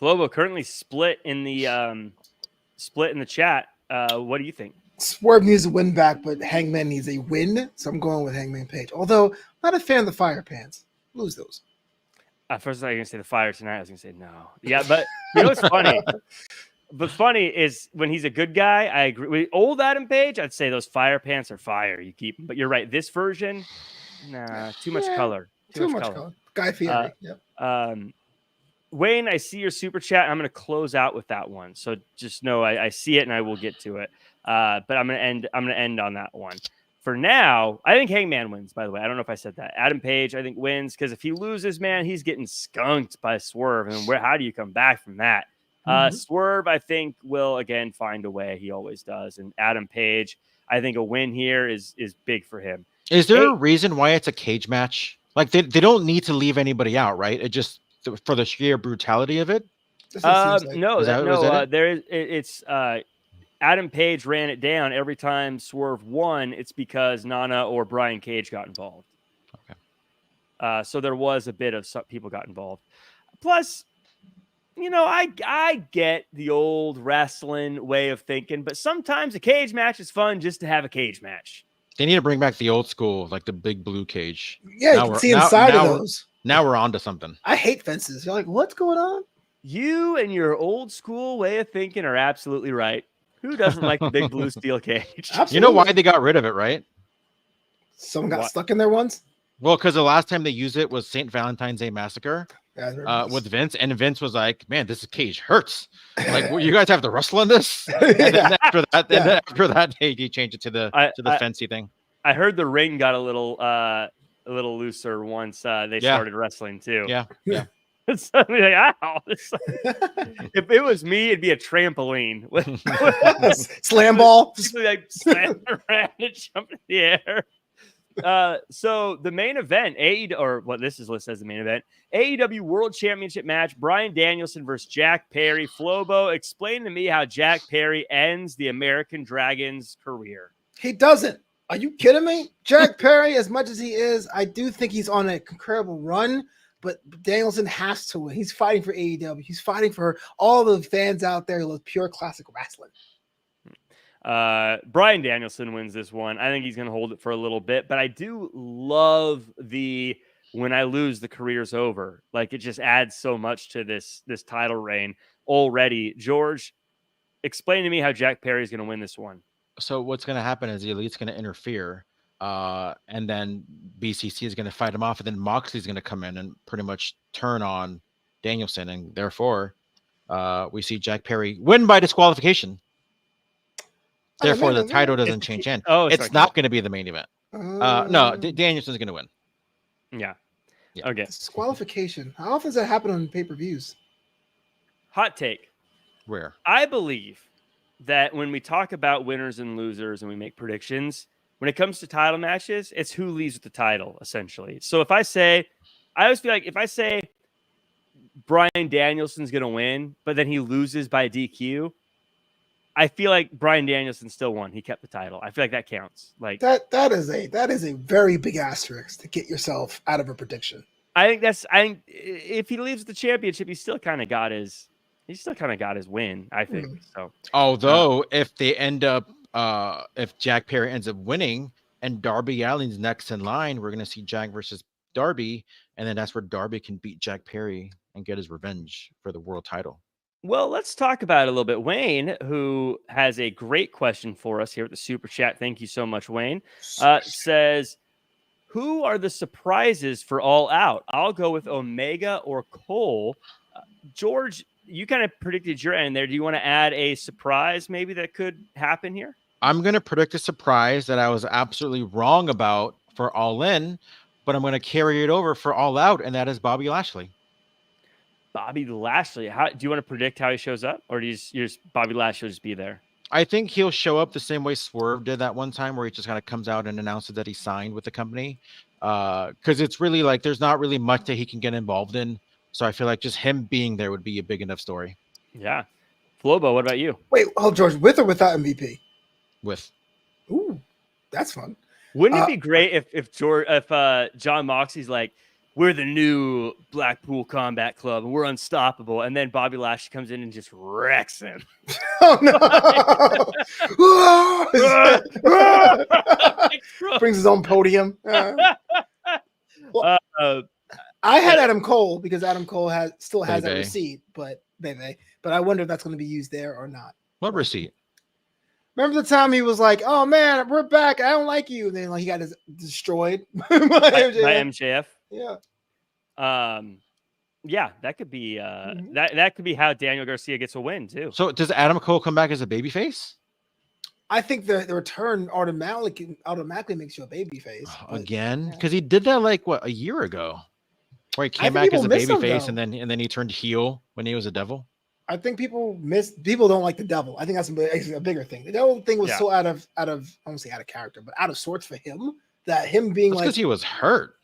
[SPEAKER 1] Flobo currently split in the chat. What do you think?
[SPEAKER 2] Swerve needs a win back, but Hangman needs a win. So I'm going with Hangman Page. Although, not a fan of the fire pants. Lose those.
[SPEAKER 1] First, I was going to say the fire tonight. I was going to say no. Yeah, but you know what's funny? But funny is when he's a good guy, I agree. With old Adam Page, I'd say those fire pants are fire. You keep them. But you're right. This version, nah, too much color.
[SPEAKER 2] Too much color. Guy Fieri. Yep.
[SPEAKER 1] Wayne, I see your super chat. I'm going to close out with that one. So just know I see it and I will get to it. But I'm going to end on that one. For now, I think Hangman wins, by the way. I don't know if I said that. Adam Page, I think, wins because if he loses, man, he's getting skunked by Swerve. And how do you come back from that? Swerve, I think, will, again, find a way. He always does. And Adam Page, I think a win here is big for him.
[SPEAKER 3] Is there a reason why it's a cage match? Like, they don't need to leave anybody out, right? It just for the sheer brutality of it?
[SPEAKER 1] It's Adam Page ran it down every time Swerve won. It's because Nana or Brian Cage got involved. Okay. So there was a bit of some people got involved. Plus, you know, I get the old wrestling way of thinking, but sometimes a cage match is fun just to have a cage match.
[SPEAKER 3] They need to bring back the old school, like the big blue cage.
[SPEAKER 2] Yeah, you can see inside of those.
[SPEAKER 3] Now we're on to something.
[SPEAKER 2] I hate fences. You're like, what's going on?
[SPEAKER 1] You and your old school way of thinking are absolutely right. Who doesn't like the big blue steel cage?
[SPEAKER 2] Absolutely.
[SPEAKER 3] You know why they got rid of it, right?
[SPEAKER 2] Someone got stuck in there once?
[SPEAKER 3] Well, because the last time they used it was St. Valentine's Day Massacre with Vince. And Vince was like, man, this cage hurts. Like, you guys have to wrestle in this? And then after that, he changed it to the fancy thing.
[SPEAKER 1] I heard the ring got a little a little looser once they started wrestling too.
[SPEAKER 3] Yeah.
[SPEAKER 1] It's like, ow. If it was me, it'd be a trampoline.
[SPEAKER 2] Slam ball.
[SPEAKER 1] Like slam around and jump in the air. So the main event, or what this is listed as the main event, AEW World Championship match, Bryan Danielson versus Jack Perry. Flobo, explain to me how Jack Perry ends the American Dragon's career.
[SPEAKER 2] He doesn't. Are you kidding me? Jack Perry, as much as he is, I do think he's on a incredible run, but Danielson has to win. He's fighting for AEW. He's fighting for all the fans out there who love pure classic wrestling.
[SPEAKER 1] Bryan Danielson wins this one. I think he's going to hold it for a little bit, but I do love when I lose, the career's over. Like, it just adds so much to this title reign already. George, explain to me how Jack Perry is going to win this one.
[SPEAKER 3] So what's going to happen is the Elite's going to interfere, and then BCC is going to fight him off, and then Moxley's going to come in and pretty much turn on Danielson, and therefore we see Jack Perry win by disqualification. Therefore, the title doesn't change hands. It's not going to be the main event. No, Danielson's going to win.
[SPEAKER 1] Yeah. Okay.
[SPEAKER 2] Disqualification. How often does that happen on pay-per-views?
[SPEAKER 1] Hot take.
[SPEAKER 3] Where?
[SPEAKER 1] I believe that when we talk about winners and losers and we make predictions, when it comes to title matches, it's who leaves with the title, essentially. So I always feel like if I say Bryan Danielson's going to win, but then he loses by DQ, I feel like Bryan Danielson still won. He kept the title. I feel like that counts. Like
[SPEAKER 2] that is a very big asterisk to get yourself out of a prediction.
[SPEAKER 1] I think if he leaves the championship, he's still kind of got his win, I think. So
[SPEAKER 3] although if they end up if Jack Perry ends up winning and Darby Allin's next in line, we're gonna see Jack versus Darby, and then that's where Darby can beat Jack Perry and get his revenge for the world title.
[SPEAKER 1] Well, let's talk about it a little bit. Wayne, who has a great question for us here at the Super Chat. Thank you so much, Wayne. Says, who are the surprises for All Out? I'll go with Omega or Cole. George, you kind of predicted your end there. Do you want to add a surprise maybe that could happen here?
[SPEAKER 3] I'm going to predict a surprise that I was absolutely wrong about for All In, but I'm going to carry it over for All Out, and that is Bobby Lashley.
[SPEAKER 1] Bobby Lashley. Do you want to predict how he shows up, or do you just Bobby Lashley will just be there?
[SPEAKER 3] I think he'll show up the same way Swerve did that one time, where he just kind of comes out and announces that he signed with the company. Because it's really like there's not really much that he can get involved in. So I feel like just him being there would be a big enough story.
[SPEAKER 1] Yeah. Flobo, what about you?
[SPEAKER 2] Wait, George, with or without MVP?
[SPEAKER 3] With.
[SPEAKER 2] Ooh, that's fun.
[SPEAKER 1] Wouldn't it be great if John Moxley's like, we're the new Blackpool Combat Club, and we're unstoppable. And then Bobby Lashley comes in and just wrecks him.
[SPEAKER 2] Oh, no. Brings his own podium. Well, I had Adam Cole because Adam Cole still has that receipt, but I wonder if that's going to be used there or not.
[SPEAKER 3] What receipt?
[SPEAKER 2] Remember the time he was like, "Oh man, we're back. I don't like you." And then he got destroyed by
[SPEAKER 1] MJF.
[SPEAKER 2] Yeah.
[SPEAKER 1] Yeah, that could be that could be how Daniel Garcia gets a win too.
[SPEAKER 3] So does Adam Cole come back as a babyface?
[SPEAKER 2] I think the return automatically makes you a babyface.
[SPEAKER 3] Again? Because he did that like a year ago. Where he came back as a babyface and then he turned heel when he was a devil.
[SPEAKER 2] I think people don't like the devil. I think that's a bigger thing. The devil thing was so out of I won't say out of character, but out of sorts for him that him being
[SPEAKER 3] because he was hurt.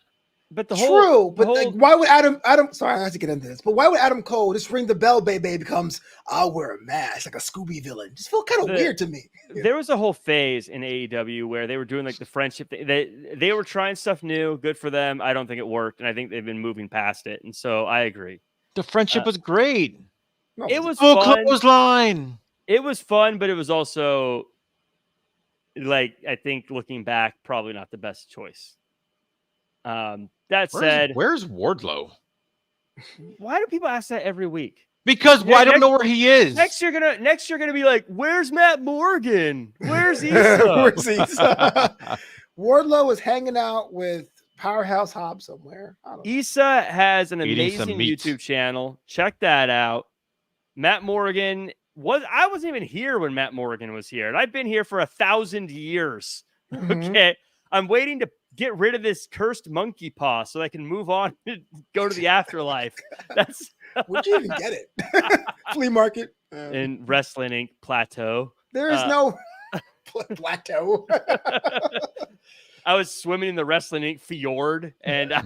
[SPEAKER 1] But
[SPEAKER 2] why would Adam? Sorry, I have to get into this. But why would Adam Cole just ring the bell, baby? Becomes I'll wear a mask like a Scooby villain. Just felt kind of weird to me.
[SPEAKER 1] There was a whole phase in AEW where they were doing like the friendship thing. They were trying stuff new. Good for them. I don't think it worked, and I think they've been moving past it. And so I agree.
[SPEAKER 3] The friendship was great.
[SPEAKER 1] It was
[SPEAKER 3] full
[SPEAKER 1] fun.
[SPEAKER 3] Clothesline.
[SPEAKER 1] It was fun, but it was also like I think looking back, probably not the best choice. That said,
[SPEAKER 3] where's Wardlow?
[SPEAKER 1] Why do people ask that every week?
[SPEAKER 3] Because I don't know where he is.
[SPEAKER 1] Next you're gonna be like, where's Matt Morgan? Where's Issa?
[SPEAKER 2] Wardlow is hanging out with Powerhouse Hobb somewhere.
[SPEAKER 1] Issa has an amazing YouTube channel. Check that out. Matt Morgan I wasn't even here when Matt Morgan was here, and I've been here for 1,000 years. Okay. I'm waiting to get rid of this cursed monkey paw so I can move on and go to the afterlife. That's
[SPEAKER 2] where'd you even get it? Flea market
[SPEAKER 1] in Wrestling Inc. Plateau.
[SPEAKER 2] There is no plateau.
[SPEAKER 1] I was swimming in the Wrestling Inc. fjord, and I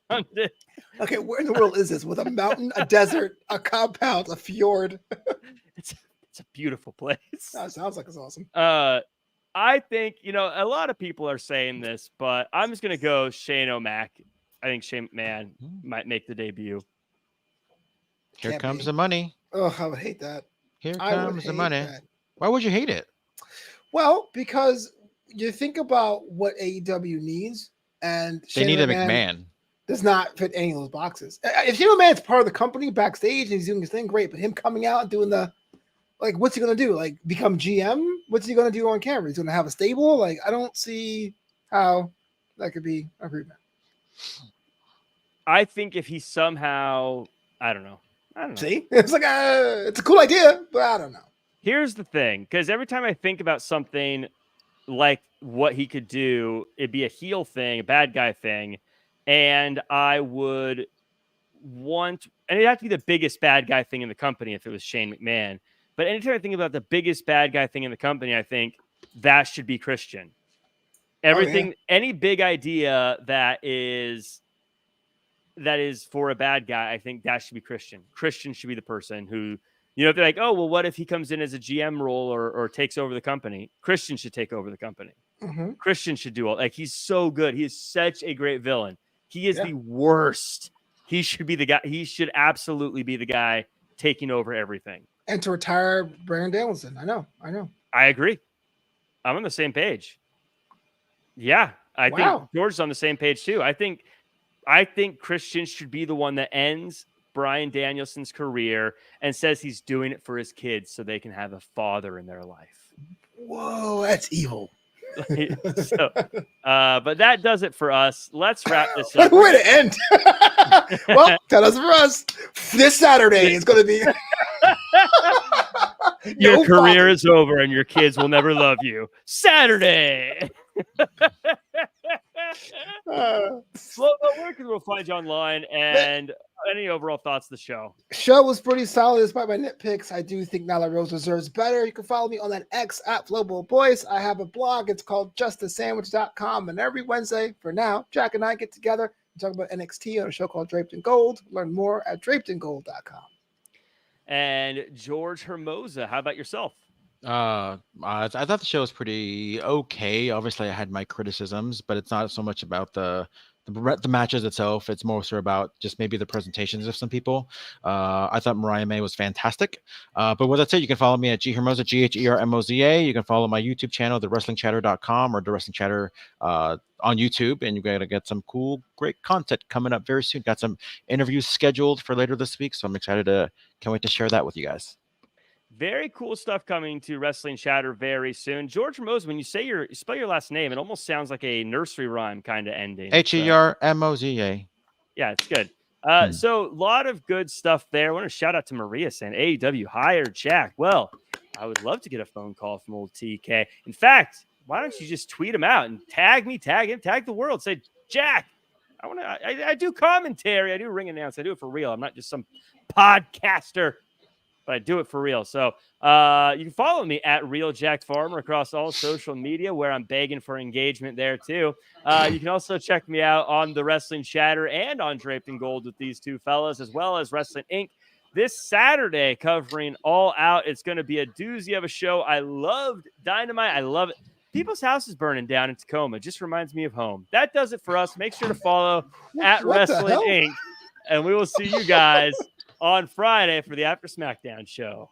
[SPEAKER 1] found it.
[SPEAKER 2] Okay, where in the world is this? With a mountain, a desert, a compound, a fjord.
[SPEAKER 1] It's a beautiful place.
[SPEAKER 2] That sounds like it's awesome.
[SPEAKER 1] I think, a lot of people are saying this, but I'm just going to go Shane O'Mac. I think Shane McMahon might make the debut.
[SPEAKER 3] Here comes the money.
[SPEAKER 2] Oh, I would hate that.
[SPEAKER 3] Here comes the money. Why would you hate it?
[SPEAKER 2] Well, because you think about what AEW needs, and
[SPEAKER 3] they need a McMahon.
[SPEAKER 2] Does not fit any of those boxes. If Shane McMahon's part of the company backstage and he's doing his thing, great. But him coming out and doing what's he gonna do? Like become GM? What's he gonna do on camera? He's gonna have a stable? Like I don't see how that could be agreement.
[SPEAKER 1] I think if he somehow, I don't know.
[SPEAKER 2] See, it's like it's a cool idea, but I don't know.
[SPEAKER 1] Here's the thing, because every time I think about something like what he could do, it'd be a heel thing, a bad guy thing, and I would want, and it'd have to be the biggest bad guy thing in the company if it was Shane McMahon. But anytime I think about the biggest bad guy thing in the company, I think that should be Christian. Everything, any big idea that is for a bad guy, I think that should be Christian. Christian should be the person who, if they're like, oh, well, what if he comes in as a GM role or takes over the company? Christian should take over the company.
[SPEAKER 2] Mm-hmm.
[SPEAKER 1] Christian should do he's so good. He is such a great villain. He is the worst. He should be the guy. He should absolutely be the guy taking over everything. And
[SPEAKER 2] to retire Brandon Danielson. I know.
[SPEAKER 1] I agree. I'm on the same page. Yeah. I think George's on the same page too. I think Christian should be the one that ends Bryan Danielson's career and says he's doing it for his kids so they can have a father in their life.
[SPEAKER 2] Whoa, that's evil.
[SPEAKER 1] But that does it for us. Let's wrap this up.
[SPEAKER 2] Way to end. Well, that does it for us. This Saturday is going to be.
[SPEAKER 1] Your career is over and your kids will never love you. Saturday. Flobo, where can we find you online and any overall thoughts of the show?
[SPEAKER 2] Show was pretty solid despite my nitpicks. I do think Nyla Rose deserves better. You can follow me on that X at Flobo Boyce. I have a blog. It's called justasandwich.com. And every Wednesday, for now, Jack and I get together and talk about NXT on a show called Draped in Gold. Learn more at drapedingold.com.
[SPEAKER 1] And George Hermoza, how about yourself?
[SPEAKER 3] I thought the show was pretty okay. Obviously, I had my criticisms, but it's not so much about the matches itself. It's more so about just maybe the presentations of some people. I thought Mariah May was fantastic. But with that said, you can follow me at G Hermoza, GHERMOZA. You can follow my YouTube channel, thewrestlingchatter.com or the Wrestling Chatter on YouTube, and you're going to get some cool, great content coming up very soon. Got some interviews scheduled for later this week, so I'm excited can't wait to share that with you guys.
[SPEAKER 1] Very cool stuff coming to Wrestling Chatter very soon. George Hermoza, when you spell your last name, it almost sounds like a nursery rhyme kind of ending.
[SPEAKER 3] HERMOZA.
[SPEAKER 1] Yeah, it's good. So a lot of good stuff there. I want to shout out to Maria saying AEW hired Jack. Well, I would love to get a phone call from old TK. In fact, why don't you just tweet him out and tag me, tag him, tag the world. Say, Jack, I do commentary. I do ring announce. I do it for real. I'm not just some podcaster. But I do it for real. So you can follow me at Real Jack Farmer across all social media where I'm begging for engagement there too. You can also check me out on the Wrestling Chatter and on Draped in Gold with these two fellas, as well as Wrestling Inc. this Saturday covering All Out. It's going to be a doozy of a show. I loved Dynamite. I love it. People's house is burning down in Tacoma. Just reminds me of home. That does it for us. Make sure to follow at Wrestling Inc. And we will see you guys on Friday for the After SmackDown show.